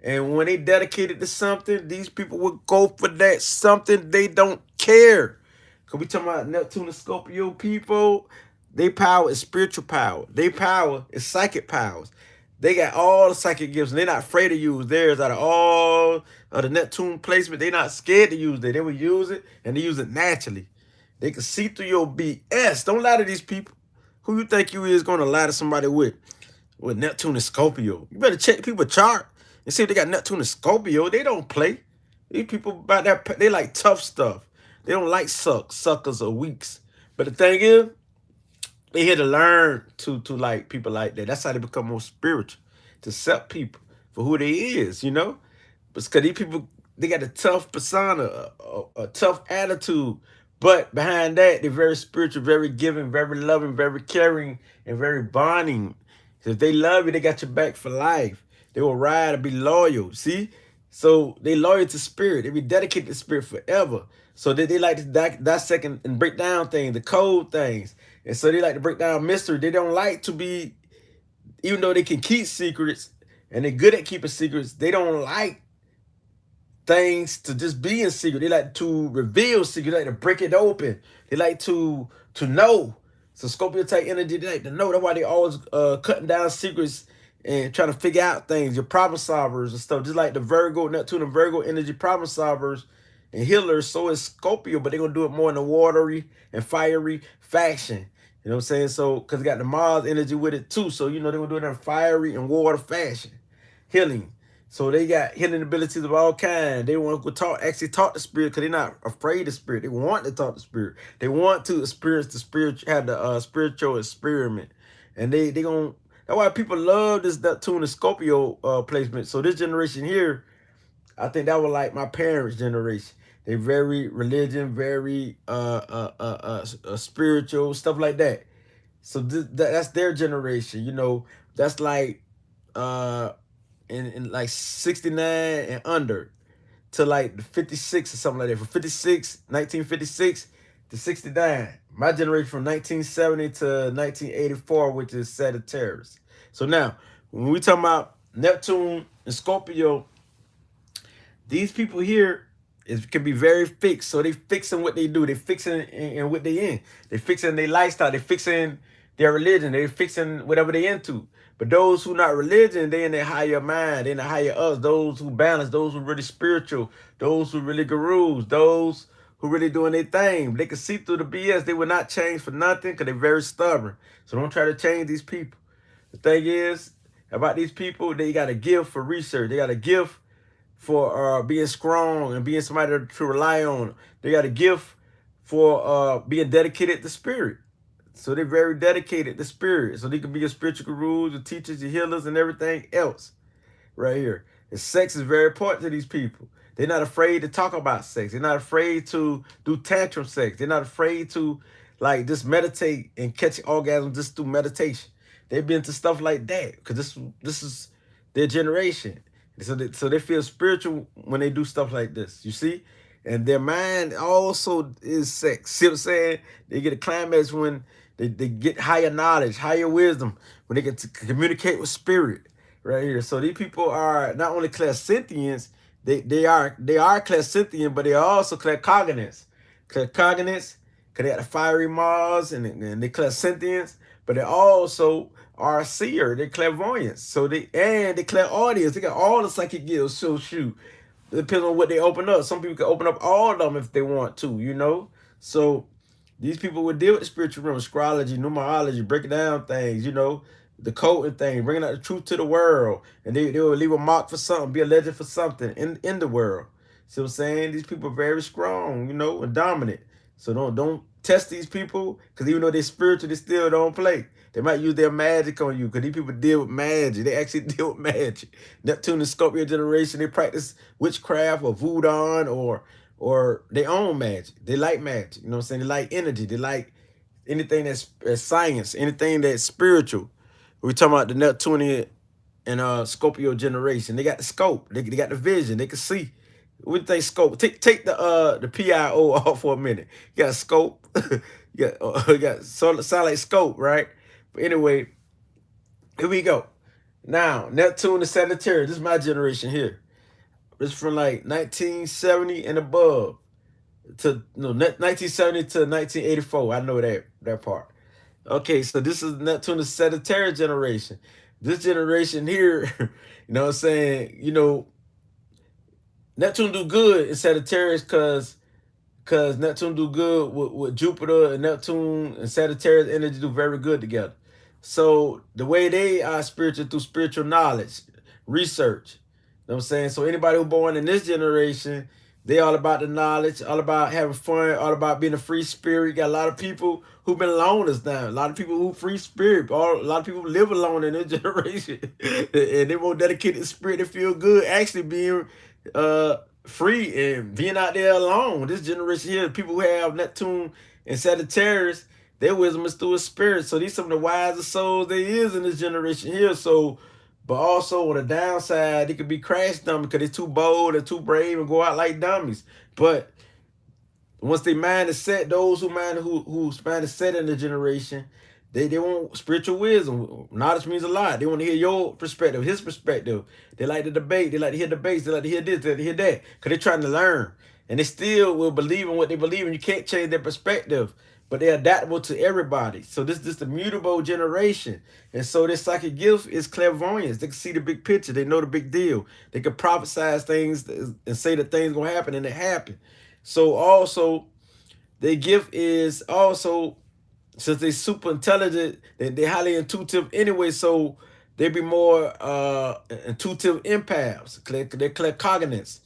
And when they dedicated to something, these people would go for that something. They don't care. Cause we talking about Neptune and Scorpio people. They power is spiritual power. They power is psychic powers. They got all the psychic gifts, and they're not afraid to use theirs. Out of all of the Neptune placement, they're not scared to use it. They will use it, and they use it naturally. They can see through your BS. Don't lie to these people. Who you think you is going to lie to somebody with Neptune and Scorpio? You better check people chart and see if they got Neptune and Scorpio. They don't play. These people about that, they like tough stuff. They don't like suckers or weaks. But the thing is, they here to learn to like people like that. That's how they become more spiritual. To accept people for who they is, you know? Because these people, they got a tough persona, a tough attitude. But behind that, they're very spiritual, very giving, very loving, very caring, and very bonding. If they love you, they got your back for life. They will ride and be loyal. See? So they loyal to spirit. They be dedicated to spirit forever. So they like to dissect and break down things, the code things. And so they like to break down mystery. They don't like to be, even though they can keep secrets and they're good at keeping secrets, they don't like things to just be in secret. They like to reveal secrets. They like to break it open. They like to know. So Scorpio type energy, they like to know. That's why they always cutting down secrets and trying to figure out things. Your problem solvers and stuff. Just like the Virgo, Neptune and Virgo energy problem solvers and healers. So is Scorpio, but they're going to do it more in a watery and fiery faction. You know what I'm saying? So, because they got the Mars energy with it too. So, you know, they're going to do it in a fiery and water fashion. Healing. So they got healing abilities of all kinds. They want to actually talk to spirit because they're not afraid of spirit. They want to talk to spirit. They want to experience the spirit, have the spiritual experiment. And they going to, that's why people love this Neptune and Scorpio placement. So this generation here, I think that was like my parents' generation. They very religion, very spiritual, stuff like that. So that's their generation, you know. That's like in like 69 and under to like the 56 or something like that. From 1956 to 69. My generation from 1970 to 1984, which is Sagittarius. So now, when we talking about Neptune and Scorpio, these people here can be very fixed. So they fixing what they do. They fixing in what they in. They fixing their lifestyle. They fixing their religion. They fixing whatever they into. But those who not religion, they in their higher mind. They in the higher us. Those who balance. Those who really spiritual. Those who really gurus. Those who really doing their thing. They can see through the BS. They will not change for nothing because they're very stubborn. So don't try to change these people. The thing is about these people, they got a gift for research. They got a gift for being strong and being somebody to rely on. They got a gift for being dedicated to spirit. So they're very dedicated to spirit. So they can be your spiritual gurus, your teachers, your healers, and everything else right here. And sex is very important to these people. They're not afraid to talk about sex. They're not afraid to do tantrum sex. They're not afraid to like just meditate and catch orgasm just through meditation. They've been to stuff like that because this is their generation. So they feel spiritual when they do stuff like this, you see? And their mind also is sex. See what I'm saying? They get a climax when they get higher knowledge, higher wisdom, when they get to communicate with spirit right here. So these people are not only clairsentients, they are clairsentient, but they are also claircognizants. Claircognizants, because they got the fiery Mars and they clairsentients, but they also are seer, they clairvoyance. So they clairaudience. They got all the psychic gifts. So shoot. It depends on what they open up. Some people can open up all of them if they want to, you know? So these people would deal with the spiritual realm, astrology, numerology, breaking down things, you know, the coding thing, bringing out the truth to the world. And they will leave a mark for something, be a legend for something in the world. See what I'm saying? These people are very strong, you know, and dominant. So don't test these people, because even though they're spiritual, they still don't play. They might use their magic on you, because these people deal with magic. They actually deal with magic. Neptune and Scorpio generation, they practice witchcraft or voodoo or their own magic. They like magic. You know what I'm saying? They like energy. They like anything that's science, anything that's spiritual. We're talking about the Neptunian and Scorpio generation. They got the scope. They got the vision. They can see. What do you think scope? Take the PIO off for a minute. You got scope. you got sound like scope, right? But anyway, here we go. Now, Neptune and Sagittarius. This is my generation here. It's from like 1970 and above to 1970 to 1984. I know that part. Okay, so this is Neptune and Sagittarius generation. This generation here, you know what I'm saying? Neptune do good in Sagittarius because Neptune do good with Jupiter, and Neptune and Sagittarius energy do very good together. So the way they are spiritual through spiritual knowledge, research. You know what I'm saying? So anybody who born in this generation, they all about the knowledge, all about having fun, all about being a free spirit. You got a lot of people who've been loners now. A lot of people who free spirit. A lot of people live alone in this generation. And they more dedicated spirit. They feel good actually being free and being out there alone. This generation here, people who have Neptune and Sagittarius, their wisdom is through a spirit. So these some of the wisest souls there is in this generation here. So, but also on the downside, they could be crash dummies because they're too bold and too brave and go out like dummies. But once their mind is set, those whose mind is set in the generation, they want spiritual wisdom. Knowledge means a lot. They want to hear your perspective, his perspective. They like to debate. They like to hear debates. They like to hear this. They like to hear that. Because they're trying to learn. And they still will believe in what they believe in. You can't change their perspective. But they're adaptable to everybody. So this is the mutable generation. And so their psychic gift is clairvoyance. They can see the big picture. They know the big deal. They can prophesize things and say that things going to happen, and they happen. So also, their gift is also, since they're super intelligent, they're highly intuitive anyway, so they be more intuitive empaths. They're claircognizants.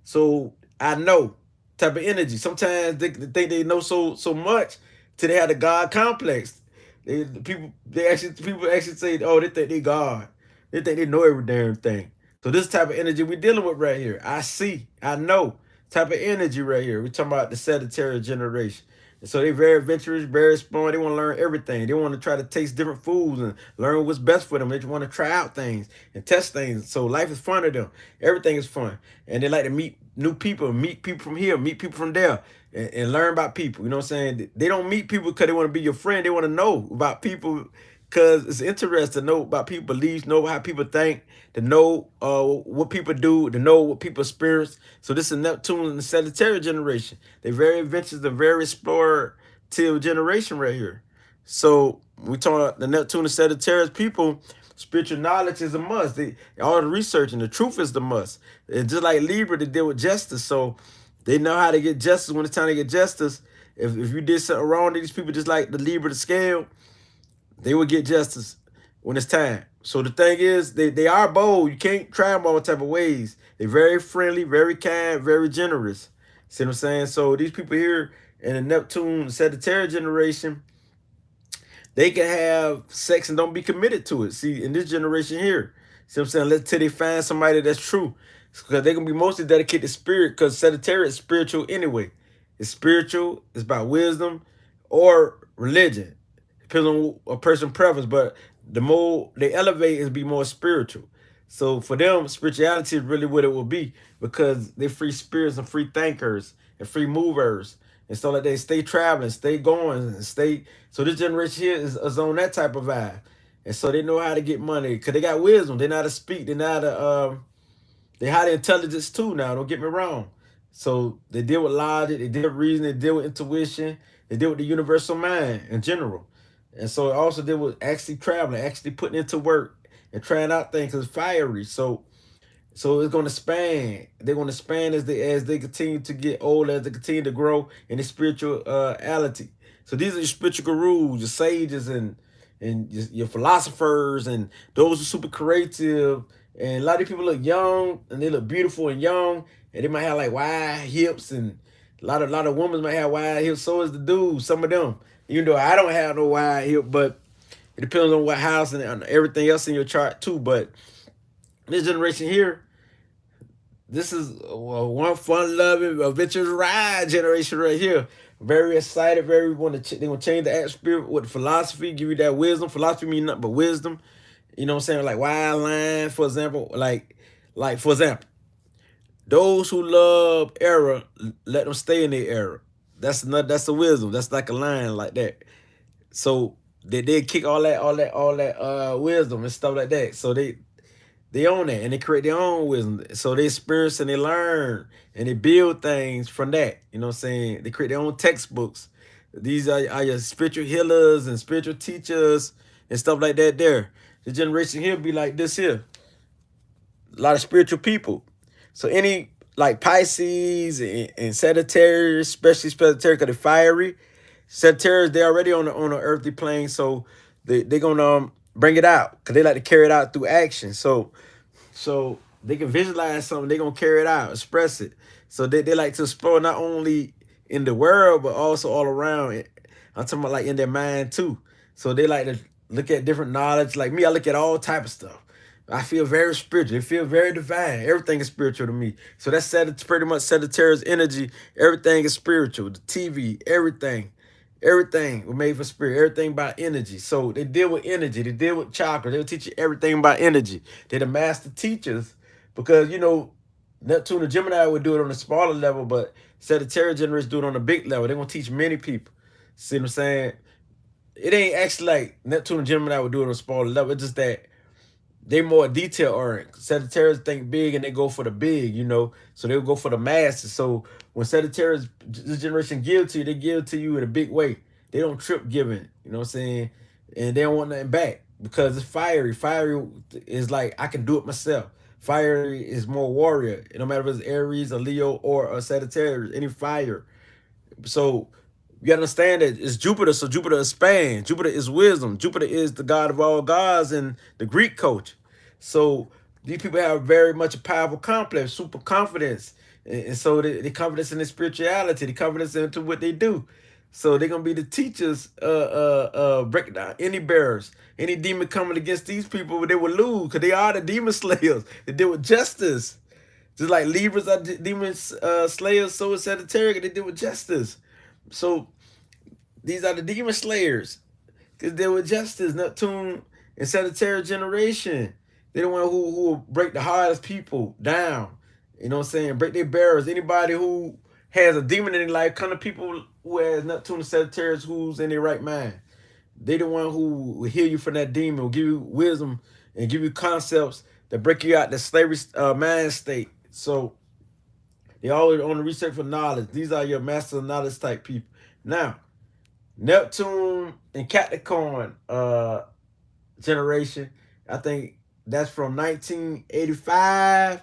So I know type of energy. Sometimes they think they know so much till they have the God complex. People actually say, oh, they think they God. They think they know every damn thing. So this type of energy we're dealing with right here. I know type of energy right here. We're talking about the Sagittarius generation. And so they're very adventurous, very exploring. They want to learn everything. They want to try to taste different foods and learn what's best for them. They just want to try out things and test things. So life is fun to them. Everything is fun. And they like to meet new people, meet people from here, meet people from there, and learn about people. You know what I'm saying? They don't meet people because they want to be your friend. They want to know about people because it's interesting to know about people beliefs, know how people think, to know what people do, to know what people experience. So this is Neptune and the Sagittarius generation. They're very adventurous and very explorative generation right here. So we talk about the Neptune and Sagittarius people. Spiritual knowledge is a must. All the research and the truth is the must. And just like Libra, they deal with justice. So they know how to get justice when it's time to get justice. If you did something wrong to these people, just like the Libra, the scale, they will get justice when it's time. So the thing is, they are bold. You can't try them all type of ways. They're very friendly, very kind, very generous. See what I'm saying? So these people here in the Neptune Sagittarius generation, they can have sex and don't be committed to it. See, in this generation here, see what I'm saying? Till they find somebody that's true. Because they're going to be mostly dedicated to spirit, because Sagittarius is spiritual anyway. It's spiritual, it's about wisdom or religion. Depends on a person's preference, but the more they elevate is be more spiritual. So for them, spirituality is really what it will be, because they're free spirits and free thinkers and free movers. And so that they stay traveling, stay going, and stay. So this generation here is on that type of vibe. And so they know how to get money because they got wisdom. They know how to speak. They know how to, they have the intelligence too now, don't get me wrong. So they deal with logic, they deal with reason, they deal with intuition, they deal with the universal mind in general. And so it also deal with actually traveling, actually putting into work and trying out things. It's fiery. So it's going to span. They're going to span as they continue to get older, as they continue to grow in the spirituality. So these are your spiritual gurus, your sages, and your philosophers, and those who are super creative. And a lot of people look young, and they look beautiful and young, and they might have like wide hips, and a lot of women might have wide hips. So is the dudes, some of them. Even though I don't have no wide hip, but it depends on what house and everything else in your chart too. But this generation here, this is one fun-loving, adventurous ride generation right here. Very excited, they want to change the atmosphere with philosophy, give you that wisdom. Philosophy means nothing but wisdom. You know what I'm saying? Like wild line, for example. Like for example, those who love error, let them stay in their error. That's the wisdom. That's like a line like that. So they kick all that wisdom and stuff like that. So they own that and they create their own wisdom. So they experience and they learn and they build things from that. You know what I'm saying? They create their own textbooks. These are your spiritual healers and spiritual teachers and stuff like that there. The generation here be like this here. A lot of spiritual people. So any like Pisces and Sagittarius, especially Sagittarius, because they're fiery. Sagittarius, they're already on the earthly plane, so they're gonna bring it out because they like to carry it out through action. So they can visualize something, they're gonna carry it out, express it. So they like to explore not only in the world but also all around it. I'm talking about like in their mind too. So they like to look at different knowledge. Like me, I look at all type of stuff. I feel very spiritual. It feels very divine. Everything is spiritual to me. So that's pretty much Sagittarius energy. Everything is spiritual. The TV, everything. Everything was made for spirit. Everything about energy. So they deal with energy. They deal with chakra. They'll teach you everything about energy. They're the master teachers because, you know, Neptune and Gemini would do it on a smaller level, but Sagittarius generators do it on a big level. They're going to teach many people. See what I'm saying? It ain't actually like Neptune and Gemini would do it on a smaller level. It's just that they more detail oriented. Sagittarius think big and they go for the big, you know. So they'll go for the masses. So when Sagittarius, this generation give to you, they give to you in a big way. They don't trip giving, you know what I'm saying? And they don't want nothing back because it's fiery. Fiery is like, I can do it myself. Fiery is more warrior. No matter if it's Aries, a Leo, or a Sagittarius, any fire. So you gotta understand that it's Jupiter, so Jupiter expands. Jupiter is wisdom. Jupiter is the god of all gods in the Greek culture. So these people have very much a powerful complex, super confidence. And so the confidence in their spirituality, the confidence into what they do. So they're gonna be the teachers, breaking down any bearers, any demon coming against these people, they will lose because they are the demon slayers. They deal with justice. Just like Libras are demon slayers, so is Sagittarius, they deal with justice. So these are the demon slayers because they're with justice. Neptune and Sagittarius generation. They're the one who will break the hardest people down. You know what I'm saying? Break their barriers. Anybody who has a demon in their life, kind of people who has Neptune and Sagittarius who's in their right mind. They the one who will heal you from that demon, will give you wisdom and give you concepts that break you out the slavery mind state. So they always on the research for knowledge. These are your master of knowledge type people. Now, Neptune and Capricorn generation, I think that's from 1985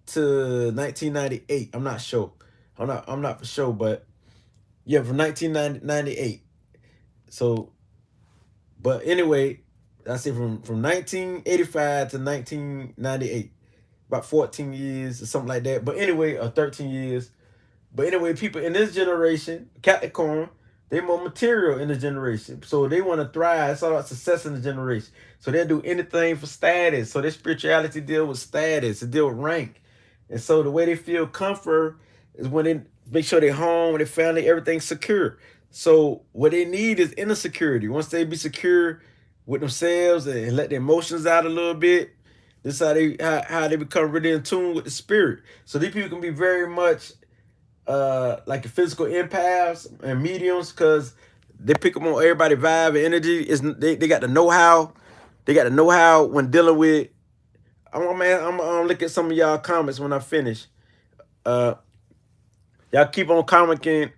to 1998. I'm not sure. I'm not for sure, but yeah, from 1998. So, but anyway, I say from 1985 to 1998. About 14 years or something like that. But anyway, or 13 years. But anyway, people in this generation, Capricorn, they more material in the generation. So they want to thrive. It's all about success in the generation. So they'll do anything for status. So their spirituality deal with status. It deal with rank. And so the way they feel comfort is when they make sure their home, their family, everything's secure. So what they need is inner security. Once they be secure with themselves and let their emotions out a little bit, this is how they become really in tune with the spirit. So these people can be very much like a physical empaths and mediums because they pick up on everybody vibe and energy. They got the know-how. They got the know-how when dealing with. I'm gonna look at some of y'all comments when I finish. Y'all keep on commenting,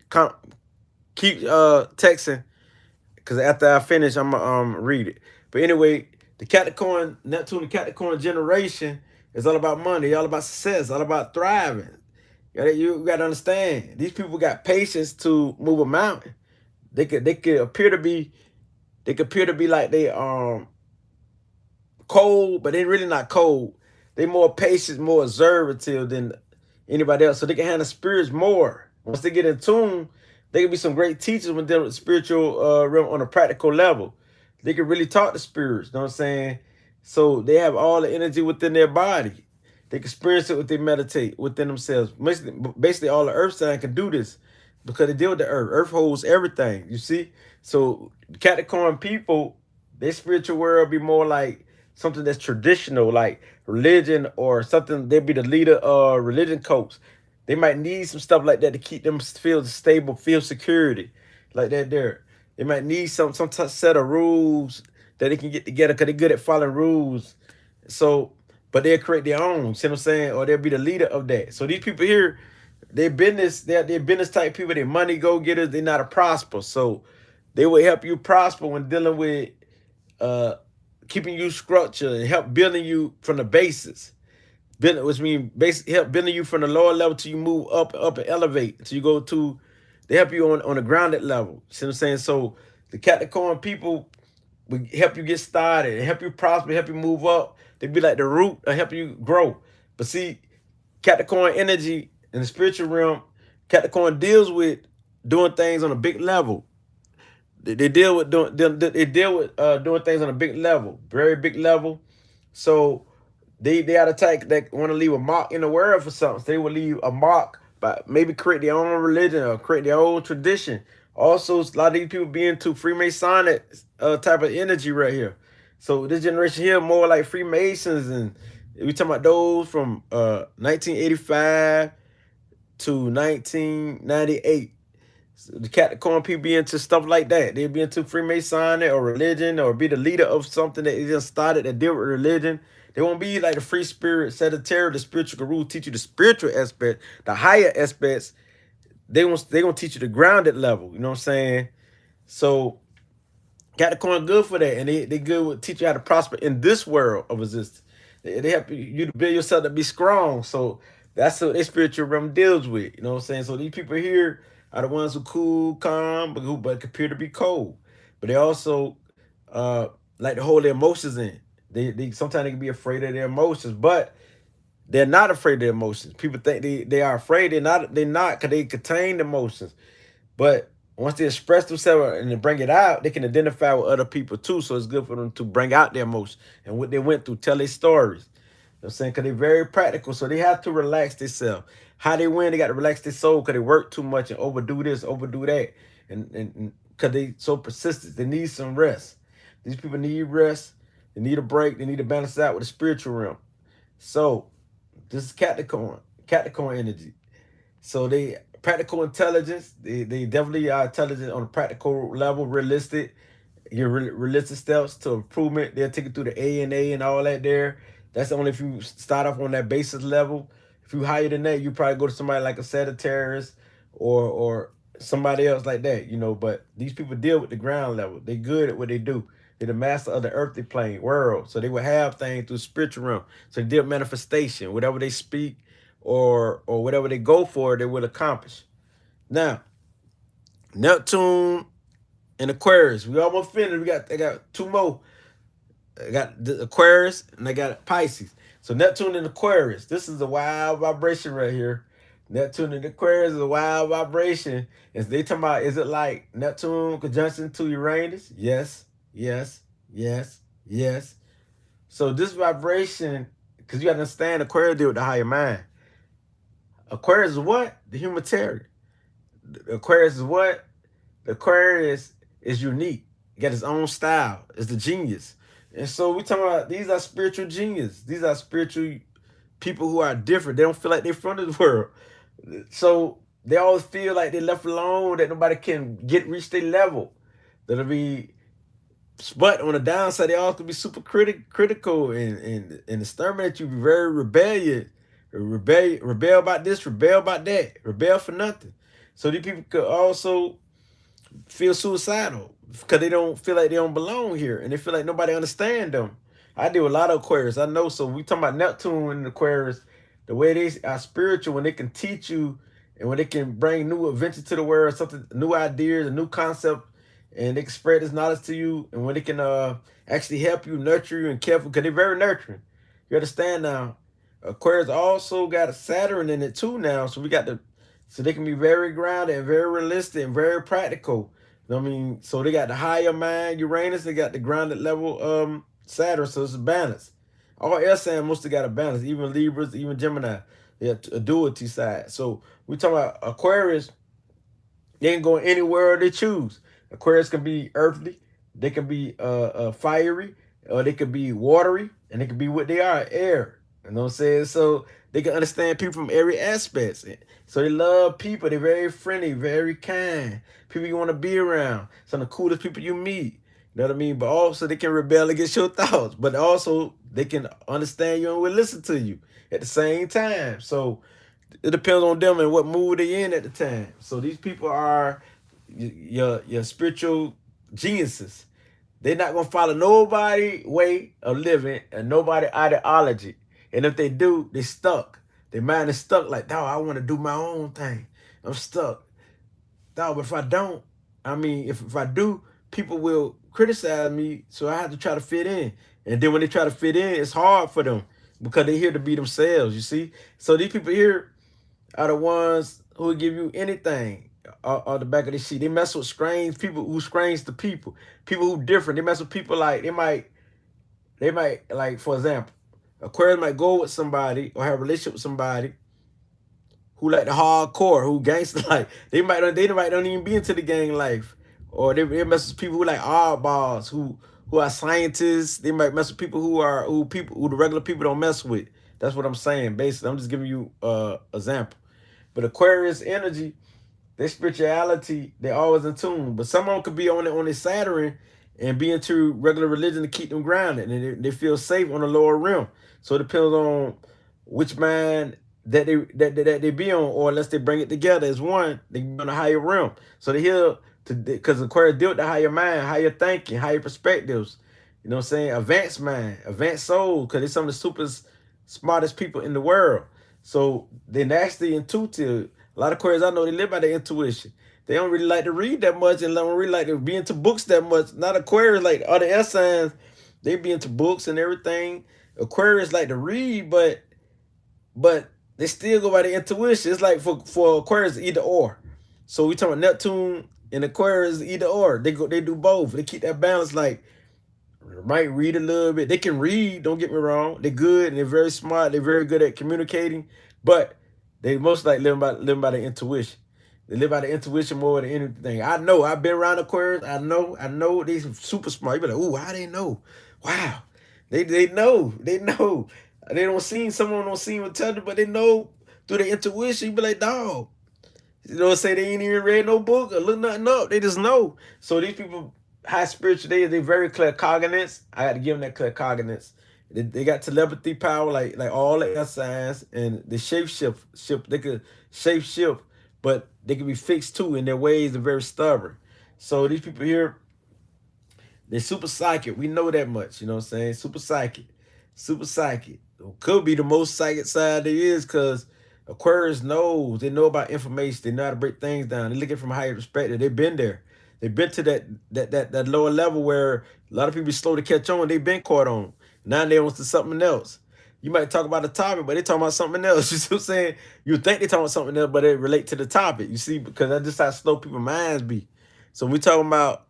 keep texting, because after I finish, I'm gonna read it. But anyway, the Capricorn, Neptune, and Capricorn generation is all about money, all about success, all about thriving. You got to understand, these people got patience to move a mountain. They could appear to be like they cold, but they're really not cold. They more patient, more observative than anybody else, so they can handle spirits more. Once they get in tune, they can be some great teachers when dealing with spiritual realm on a practical level. They can really talk to spirits, you know what I'm saying? So they have all the energy within their body. They can experience it when they meditate within themselves. Basically all the earth sign can do this because they deal with the earth. Earth holds everything, you see? So Capricorn people, their spiritual world be more like something that's traditional, like religion or something. They'd be the leader of religion cults. They might need some stuff like that to keep them feel stable, feel security, like that there. They might need some set of rules that they can get together because they're good at following rules. So, but they'll create their own. See what I'm saying? Or they'll be the leader of that. So these people here, they're business type people. They're money go getters. They're not a prosper. So they will help you prosper when dealing with uh keeping you structured and help building you from the basis. Building, which means basically help building you from the lower level till you move up and elevate. Until you go to, they help you on a grounded level. See what I'm saying? So the Capricorn people will help you get started and help you prosper, help you move up. They be like the root and help you grow. But see, Capricorn energy in the spiritual realm, Capricorn deals with doing things on a big level. They deal with doing things on a big level, very big level. So they are the type that want to leave a mark in the world for something. So they will leave a mark by maybe create their own religion or create their own tradition. Also, a lot of these people be into Freemasonic type of energy right here. So this generation here more like Freemasons, and we talking about those from 1985 to 1998. So the Capricorn people be into stuff like that. They be into Freemasonic or religion or be the leader of something that they just started that deal with religion. They won't be like the free spirit, Sagittarius, the spiritual guru, teach you the spiritual aspect, the higher aspects. They gonna teach you the grounded level. You know what I'm saying? So Capricorn good for that, and they good with teach you how to prosper in this world of existence. They help you to build yourself to be strong. So that's what their spiritual realm deals with. You know what I'm saying? So these people here are the ones who cool, calm, but appear to be cold. But they also like to hold their emotions in. They sometimes they can be afraid of their emotions, but they're not afraid of their emotions. People think they are afraid. They're not because they contain emotions. But once they express themselves and they bring it out, they can identify with other people too. So it's good for them to bring out their emotions and what they went through, tell their stories. You know what I'm saying? Because they're very practical. So they have to relax themselves. How they win, they got to relax their soul because they work too much and overdo this, overdo that. And because they so persistent, they need some rest. These people need rest. They need a break. They need to balance out with the spiritual realm. So this is Capricorn energy. So they practical intelligence. They definitely are intelligent on a practical level, realistic. Your realistic steps to improvement. They'll take you through the A and all that there. That's only if you start off on that basis level. If you higher than that, you probably go to somebody like a Sagittarius or somebody else like that, you know. But these people deal with the ground level. They good at what they do. They're the master of the earthly plane world. So they will have things through spiritual realm. So they deal with manifestation. Whatever they speak or whatever they go for, they will accomplish. Now, Neptune and Aquarius. We almost finished. I got two more. I got the Aquarius and I got Pisces. So Neptune and Aquarius. This is a wild vibration right here. Neptune and Aquarius is a wild vibration. And they talking about, is it like Neptune conjunction to Uranus? Yes, yes, yes, yes. So this vibration, because you got to understand Aquarius deal with the higher mind. Aquarius is what? The humanitarian. Aquarius is what? The Aquarius is unique. He got his own style. It's the genius. And so we talking about these are spiritual genius. These are spiritual people who are different. They don't feel like they're from this world. So they always feel like they're left alone, that nobody can reach their level. That'll be, but on the downside, they also can be super critical and exterminate you, be very rebellious. Rebel about this, rebel about that, rebel for nothing. So these people could also feel suicidal because they don't feel like they don't belong here and they feel like nobody understand them. I deal with a lot of Aquarius. I know. So we talking about Neptune and Aquarius, the way they are spiritual, when they can teach you and when they can bring new adventure to the world, something, new ideas, a new concept, and they can spread this knowledge to you, and when they can actually help you, nurture you, and care for, because they're very nurturing. You understand now? Aquarius also got a Saturn in it too now, so we got so they can be very grounded and very realistic and very practical. I mean, so they got the higher mind Uranus, they got the grounded level Saturn, so it's a balance. All air signs mostly got a balance, even Libras, even Gemini, they have a duality side. So we talking about Aquarius, they can go anywhere they choose. Aquarius can be earthly, they can be fiery, or they could be watery, and they can be what they are, air. You know what I'm saying? So They can understand people from every aspects. So they love people. They're very friendly, very kind. People you want to be around. Some of the coolest people you meet. You know what I mean? But also they can rebel against your thoughts. But also they can understand you and will listen to you at the same time. So it depends on them and what mood they in at the time. So these people are your spiritual geniuses. They're not gonna follow nobody way of living and nobody ideology. And if they do, they stuck. Their mind is stuck like, dog, I want to do my own thing. I'm stuck. Dog, but if I don't, I mean, if I do, people will criticize me, so I have to try to fit in. And then when they try to fit in, it's hard for them because they're here to be themselves, you see? So these people here are the ones who will give you anything on the back of the sheet. They mess with strange people who strange to people. People who different. They mess with people like they might like, for example, Aquarius might go with somebody or have a relationship with somebody who like the hardcore, who gangster like. They might don't even be into the gang life. Or they mess with people who like oddballs, who are scientists. They might mess with people who the regular people don't mess with. That's what I'm saying. Basically, I'm just giving you example. But Aquarius energy, their spirituality, they're always in tune. But some of them could be on their Saturn and be into regular religion to keep them grounded, and they feel safe on the lower realm. So it depends on which mind that they be on, or unless they bring it together as one, they be on a higher realm. So they're here because Aquarius deal with the higher mind, higher thinking, higher perspectives. You know what I'm saying? Advanced mind, advanced soul, because they're some of the super smartest people in the world. So they're naturally intuitive. A lot of Aquarius I know, they live by their intuition. They don't really like to read that much and don't really like to be into books that much. Not Aquarius, like other air signs, they be into books and everything. Aquarius like to read, but they still go by the intuition. It's like for Aquarius, either or. So we talking about Neptune and Aquarius, either or. They do both. They keep that balance. Like, might read a little bit. They can read, don't get me wrong. They're good and they're very smart. They're very good at communicating, but they most like living by their intuition. They live by the intuition more than anything. I know. I've been around Aquarius. I know they're super smart. You be like, ooh, how they know? Wow. They know. They know. They don't see, someone don't see them tell them, but they know through their intuition. You be like, dog. You know, say they ain't even read no book or look nothing up. They just know. So these people, high spiritual, they very claircognizant. I got to give them that claircognizance. They got telepathy power, like all the air signs, and the shift. They could shape shift, but they can be fixed too in their ways. They're very stubborn. So these people here, they're super psychic. We know that much. You know what I'm saying? Super psychic. Super psychic. Could be the most psychic side there is, because Aquarius knows. They know about information. They know how to break things down. They look at it from a higher perspective. They've been there. They've been to that lower level where a lot of people be slow to catch on. They've been caught on. Now they on to something else. You might talk about the topic, but they talking about something else. You see what I'm saying? You think they talking about something else, but it relate to the topic. You see, because that's just how slow people's minds be. So when we talking about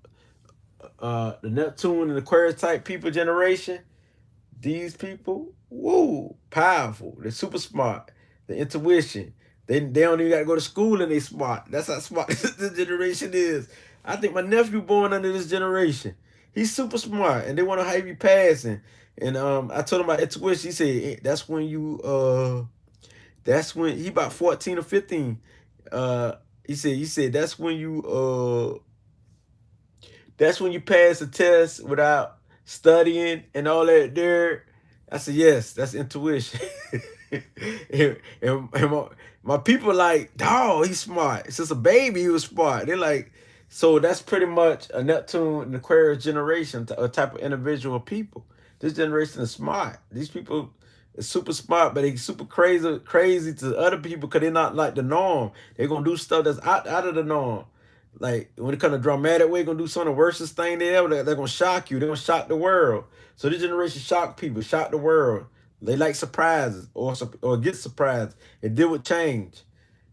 the Neptune and Aquarius type people generation, these people, woo, powerful. They're super smart. The intuition. They don't even got to go to school and they smart. That's how smart this generation is. I think my nephew born under this generation. He's super smart, and they want to how he be passing. And I told him about intuition. He said that's when he about 14 or 15. He said that's when you pass the test without studying and all that there. I said, yes, that's intuition. and my people like, dog, he's smart. Since a baby, he was smart. They're like, so that's pretty much a Neptune and Aquarius generation, a type of individual people. This generation is smart. These people are super smart, but they super crazy to other people because they're not like the norm. They're going to do stuff that's out of the norm. Like, when it comes to dramatic way, going to do some of the worstest thing they ever, they're going to shock you. They're going to shock the world. So this generation shock people, shock the world. They like surprises or get surprised and deal with change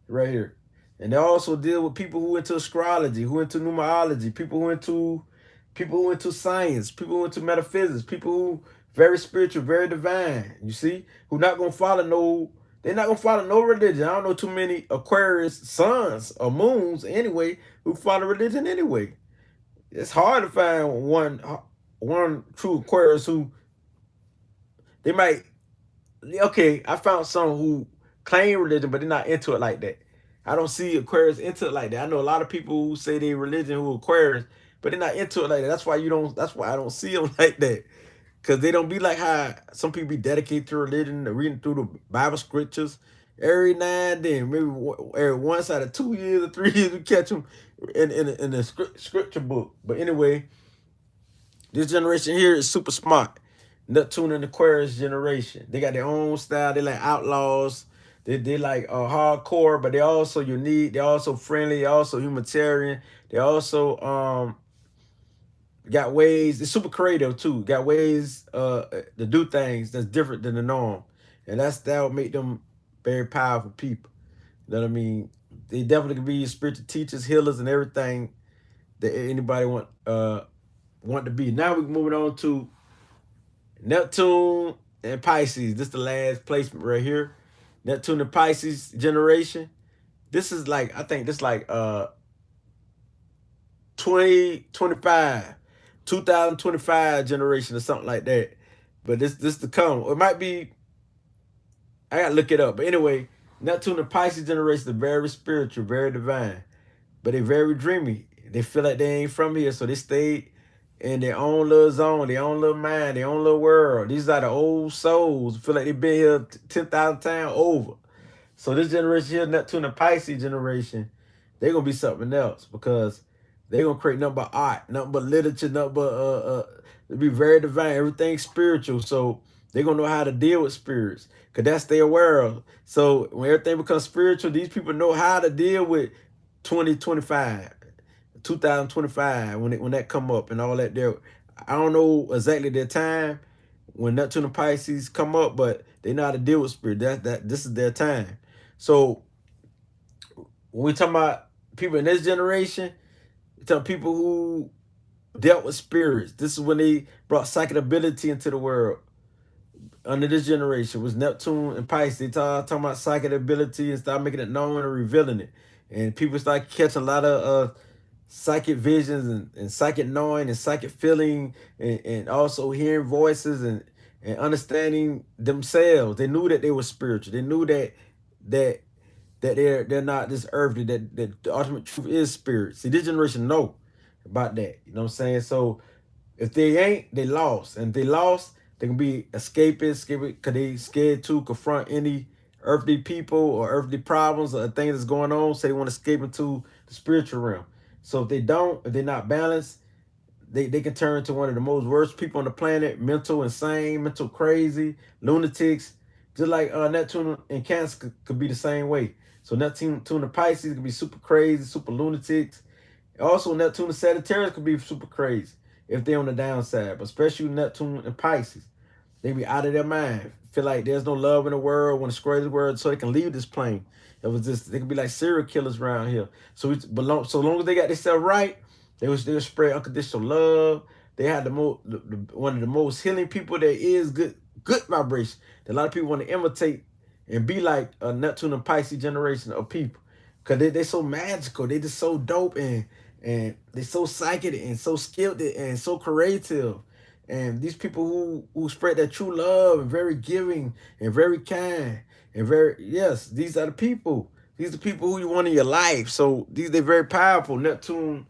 right here. And they also deal with people who into astrology, who into numerology, people who into science, people who into metaphysics, people who very spiritual, very divine. You see, who not gonna follow they're not gonna follow no religion. I don't know too many Aquarius suns or moons anyway who follow religion anyway. It's hard to find one true Aquarius who they might Okay, I found some who claim religion, but they're not into it like that. I don't see Aquarius into it like that. I know a lot of people who say they religion who Aquarius, but they're not into it like that. That's why you don't. That's why I don't see them like that. Cause they don't be like how some people be dedicated to religion, reading through the Bible scriptures every now and then. Maybe every once out of 2 years or 3 years, we catch them in the scripture book. But anyway, this generation here is super smart. Neptune and Aquarius generation. They got their own style. They like outlaws. They like hardcore, but they also unique. They also friendly. They also humanitarian. They also got ways. They're super creative too. Got ways to do things that's different than the norm, and that would make them very powerful people. You know what I mean? They definitely can be spiritual teachers, healers, and everything that anybody want to be. Now we're moving on to Neptune and Pisces. This is the last placement right here. Neptune and Pisces generation. This is like, I think this like 2025, 2025 generation or something like that. But this to come. It might be, I gotta look it up. But anyway, Neptune and Pisces generation are very spiritual, very divine. But they very dreamy. They feel like they ain't from here, so they stay in their own little zone, their own little mind, their own little world. These are the old souls. Feel like they've been here 10,000 times over. So this generation here, Neptune and Pisces generation, they're gonna be something else because they're gonna create nothing but art, nothing but literature, nothing but it'll be very divine, everything spiritual. So they're gonna know how to deal with spirits. Cause that's their world. So when everything becomes spiritual, these people know how to deal with 2025, 2025 when that come up and all that there. I don't know exactly their time when Neptune and Pisces come up, but they know how to deal with spirit. That this is their time. So when we talk about people in this generation, we talk people who dealt with spirits. This is when they brought psychic ability into the world. Under this generation was Neptune and Pisces. They talking about psychic ability and start making it known and revealing it. And people start catching a lot of psychic visions and psychic knowing and psychic feeling and also hearing voices and understanding themselves. They knew that they were spiritual. They knew that they're not this earthly, that the ultimate truth is spirit. See, this generation know about that. You know what I'm saying? So if they ain't, they lost. And if they lost, they can be escapists, because they scared to confront any earthly people or earthly problems or things that's going on. So they want to escape into the spiritual realm. So if they don't, if they're not balanced, they can turn to one of the most worst people on the planet, mental insane, mental crazy, lunatics. Just like Neptune and Cancer could be the same way. So Neptune and Pisces could be super crazy, super lunatics. Also, Neptune and Sagittarius could be super crazy if they're on the downside. But especially Neptune and Pisces, they be out of their mind. Feel like there's no love in the world, want to destroy the world so they can leave this plane. It was just, they could be like serial killers around here. So so long as they got themselves right, they'll spread unconditional love. They had one of the most healing people there is, good vibration. That a lot of people want to imitate and be like a Neptune and Pisces generation of people. Cause they so magical. They just so dope and they so psychic and so skilled and so creative. And these people who spread that true love and very giving and very kind and very, yes, these are the people. These are the people who you want in your life. So they're very powerful. Neptune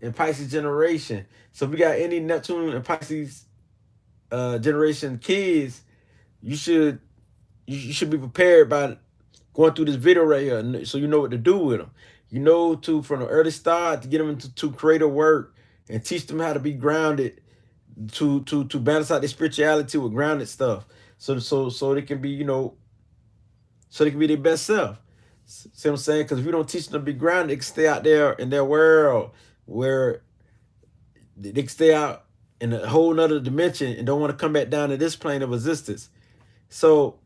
and Pisces generation. So if we got any Neptune and Pisces generation kids, you should be prepared by going through this video right here, so you know what to do with them. You know, from the early start to get them into creative work and teach them how to be grounded, to balance out their spirituality with grounded stuff, so they can be, so they can be their best self. See what I'm saying? Because if you don't teach them to be grounded, they can stay out there in their world where they can stay out in a whole nother dimension and don't want to come back down to this plane of existence. So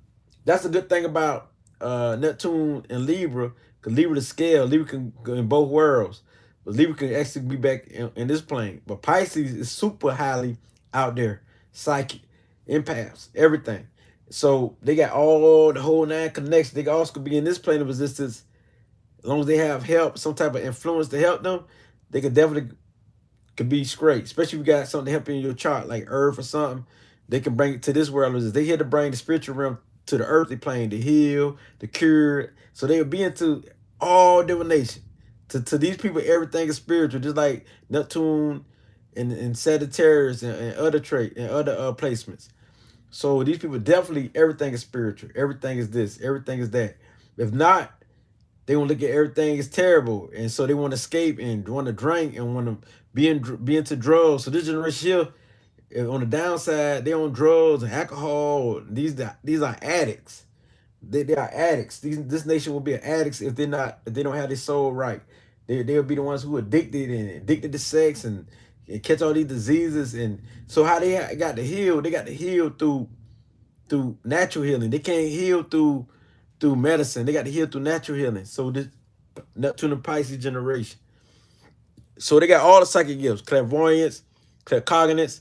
that's a good thing about Neptune and Libra, because Libra the scale. Libra can go in both worlds, but Libra can actually be back in this plane. But Pisces is super highly out there, psychic, empaths, everything. So they got all the whole nine connections. They also could be in this plane of existence. As long as they have help, some type of influence to help them, they could be straight. Especially if you got something to help you in your chart, like Earth or something. They can bring it to this world. They here to bring the spiritual realm to the earthly plane, to heal, to cure. So they would be into all divination. To these people, everything is spiritual, just like Neptune and Sagittarius and other trait and other placements. So these people definitely, everything is spiritual. Everything is this. Everything is that. If not, they want to look at everything as terrible, and so they want to escape and want to drink and want to be into drugs. So this generation here, on the downside, they on drugs and alcohol. These are addicts. They are addicts. This nation will be an addicts if they don't have their soul right. They'll be the ones who are addicted to sex and catch all these diseases. And so how they got to heal? They got to heal through natural healing. They can't heal through medicine. They got to heal through natural healing. So this Neptune and Pisces generation. So they got all the psychic gifts: clairvoyance, claircognizance,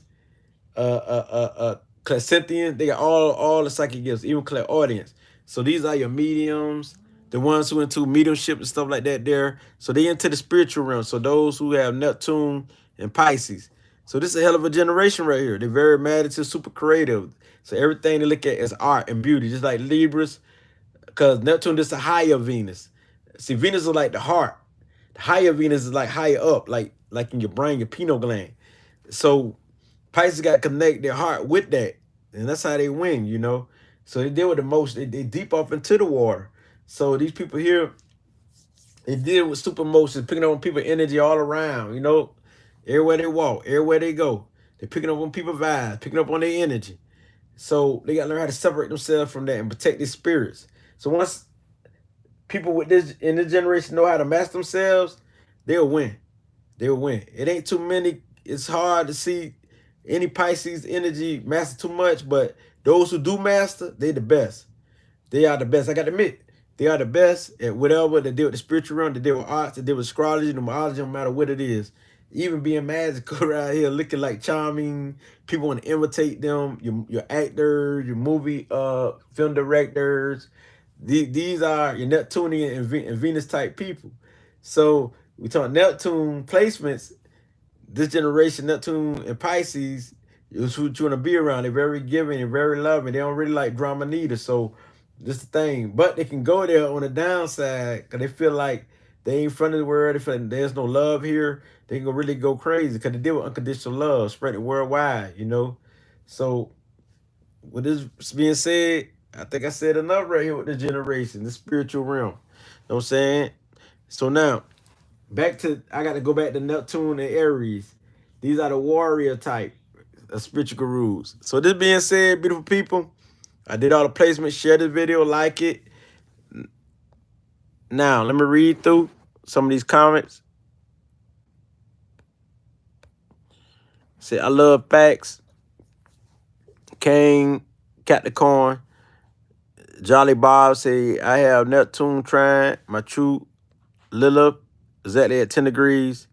clairsentient. They got all the psychic gifts, even clairaudience. So these are your mediums, the ones who into mediumship and stuff like that there. So they into the spiritual realm. So those who have Neptune and Pisces. So this is a hell of a generation right here. They're very imaginative, super creative. So everything they look at is art and beauty, just like Libras, because Neptune is the higher Venus. See, Venus is like the heart. The higher Venus is like higher up, like in your brain, your pineal gland. So Pisces got to connect their heart with that. And that's how they win, you know. So they deal with emotion. They deep off into the water. So these people here, they deal with super emotions, picking up on people's energy all around, you know. Everywhere they walk, everywhere they go. They're picking up on people's vibes, picking up on their energy. So they got to learn how to separate themselves from that and protect their spirits. So once people with this in this generation know how to master themselves, they'll win. They'll win. It ain't too many. It's hard to see any Pisces energy master too much, but those who do master, they the best. They are the best. I got to admit, they are the best at whatever. They deal with the spiritual realm, they deal with arts, they deal with astrology, numerology, no matter what it is. Even being magical around here, looking like charming, people want to imitate them. Your actors, your movie film directors. These are your Neptunian and Venus type people. So we talk Neptune placements. This generation, Neptune and Pisces, is who you want to be around. They're very giving and very loving. They don't really like drama neither. So this is the thing. But they can go there on the downside because they feel like they ain't front of the world. They feel like there's no love here. They can really go crazy because they deal with unconditional love, spread it worldwide, you know. So with this being said, I think I said enough right here with this generation, the spiritual realm. You know what I'm saying? So now, I got to go back to Neptune and Aries. These are the warrior type of spiritual gurus. So this being said, beautiful people, I did all the placements. Share this video, like it. Now, let me read through some of these comments. Say, I love facts. King, Capricorn, Jolly Bob say, I have Neptune trine, my true Lilith, exactly at 10 degrees.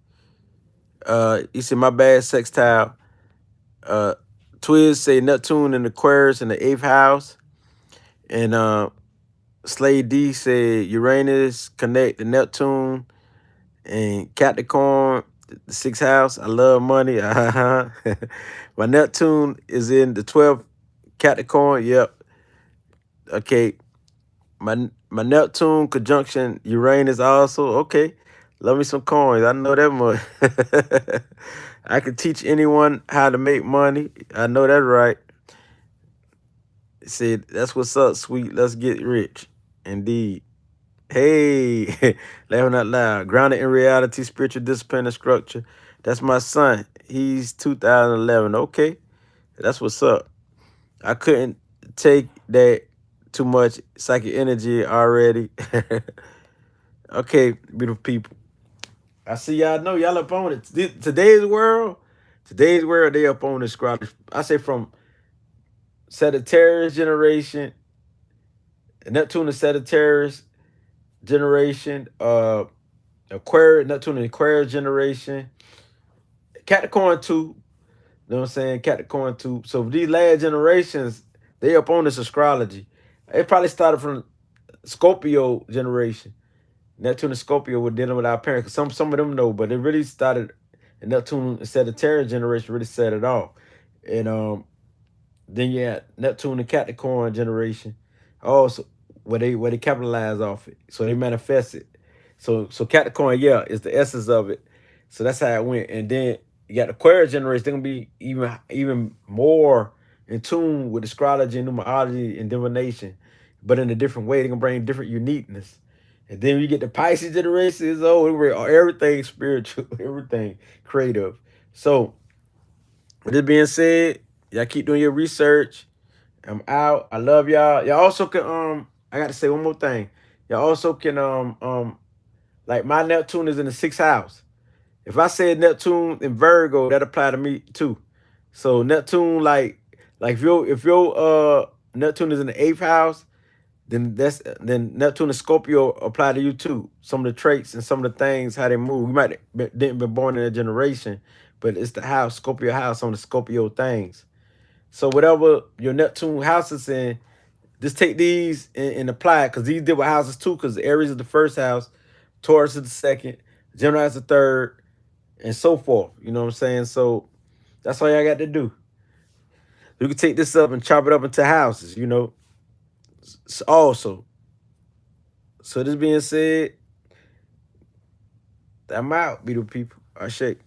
He said, my bad sextile. Twiz say Neptune in Aquarius in the 8th house. And Slade D said Uranus connect to Neptune and Capricorn, the 6th house. I love money. My Neptune is in the 12th Capricorn. Yep. Okay. My Neptune conjunction Uranus also. Okay. Love me some coins. I know that much. I can teach anyone how to make money. I know that right. See, that's what's up, sweet. Let's get rich. Indeed. Hey, laughing out loud. Grounded in reality, spiritual discipline and structure. That's my son. He's 2011. Okay. That's what's up. I couldn't take that too much psychic energy already. Okay, beautiful people. I see y'all know y'all up on it. Today's world, they up on this astrology. I say from Sagittarius generation, Neptune and Sagittarius generation, Aquarius, Neptune and Aquarius generation, Capricorn 2, you know what I'm saying? Capricorn 2. So these last generations, they up on this astrology. It probably started from Scorpio generation. Neptune and Scorpio were dealing with our parents. Some of them know, but it really started in Neptune and Sagittarius generation really set it off. And then you had Neptune and Capricorn generation. Also, where they capitalize off it. So they manifest it. So Capricorn, yeah, is the essence of it. So that's how it went. And then you got Aquarius generation, they're gonna be even more in tune with astrology and numerology and divination, but in a different way. They're gonna bring different uniqueness. And then you get the Pisces generation, it's everything spiritual, everything creative. So with this being said, y'all keep doing your research. I'm out. I love y'all. Y'all also can I got to say one more thing. Y'all also can like my Neptune is in the 6th house. If I said Neptune in Virgo, that apply to me too. So Neptune, like if your Neptune is in the 8th house, then Neptune and Scorpio apply to you too. Some of the traits and some of the things how they move. You might didn't be born in a generation, but it's the house, Scorpio house on the Scorpio things. So whatever your Neptune house is in, just take these and apply it, because these deal with houses too, because Aries is the 1st house, Taurus is the 2nd, Gemini is the 3rd, and so forth. You know what I'm saying? So that's all y'all got to do. You can take this up and chop it up into houses, you know. Also, so this being said, I'm out, beautiful people. I shake.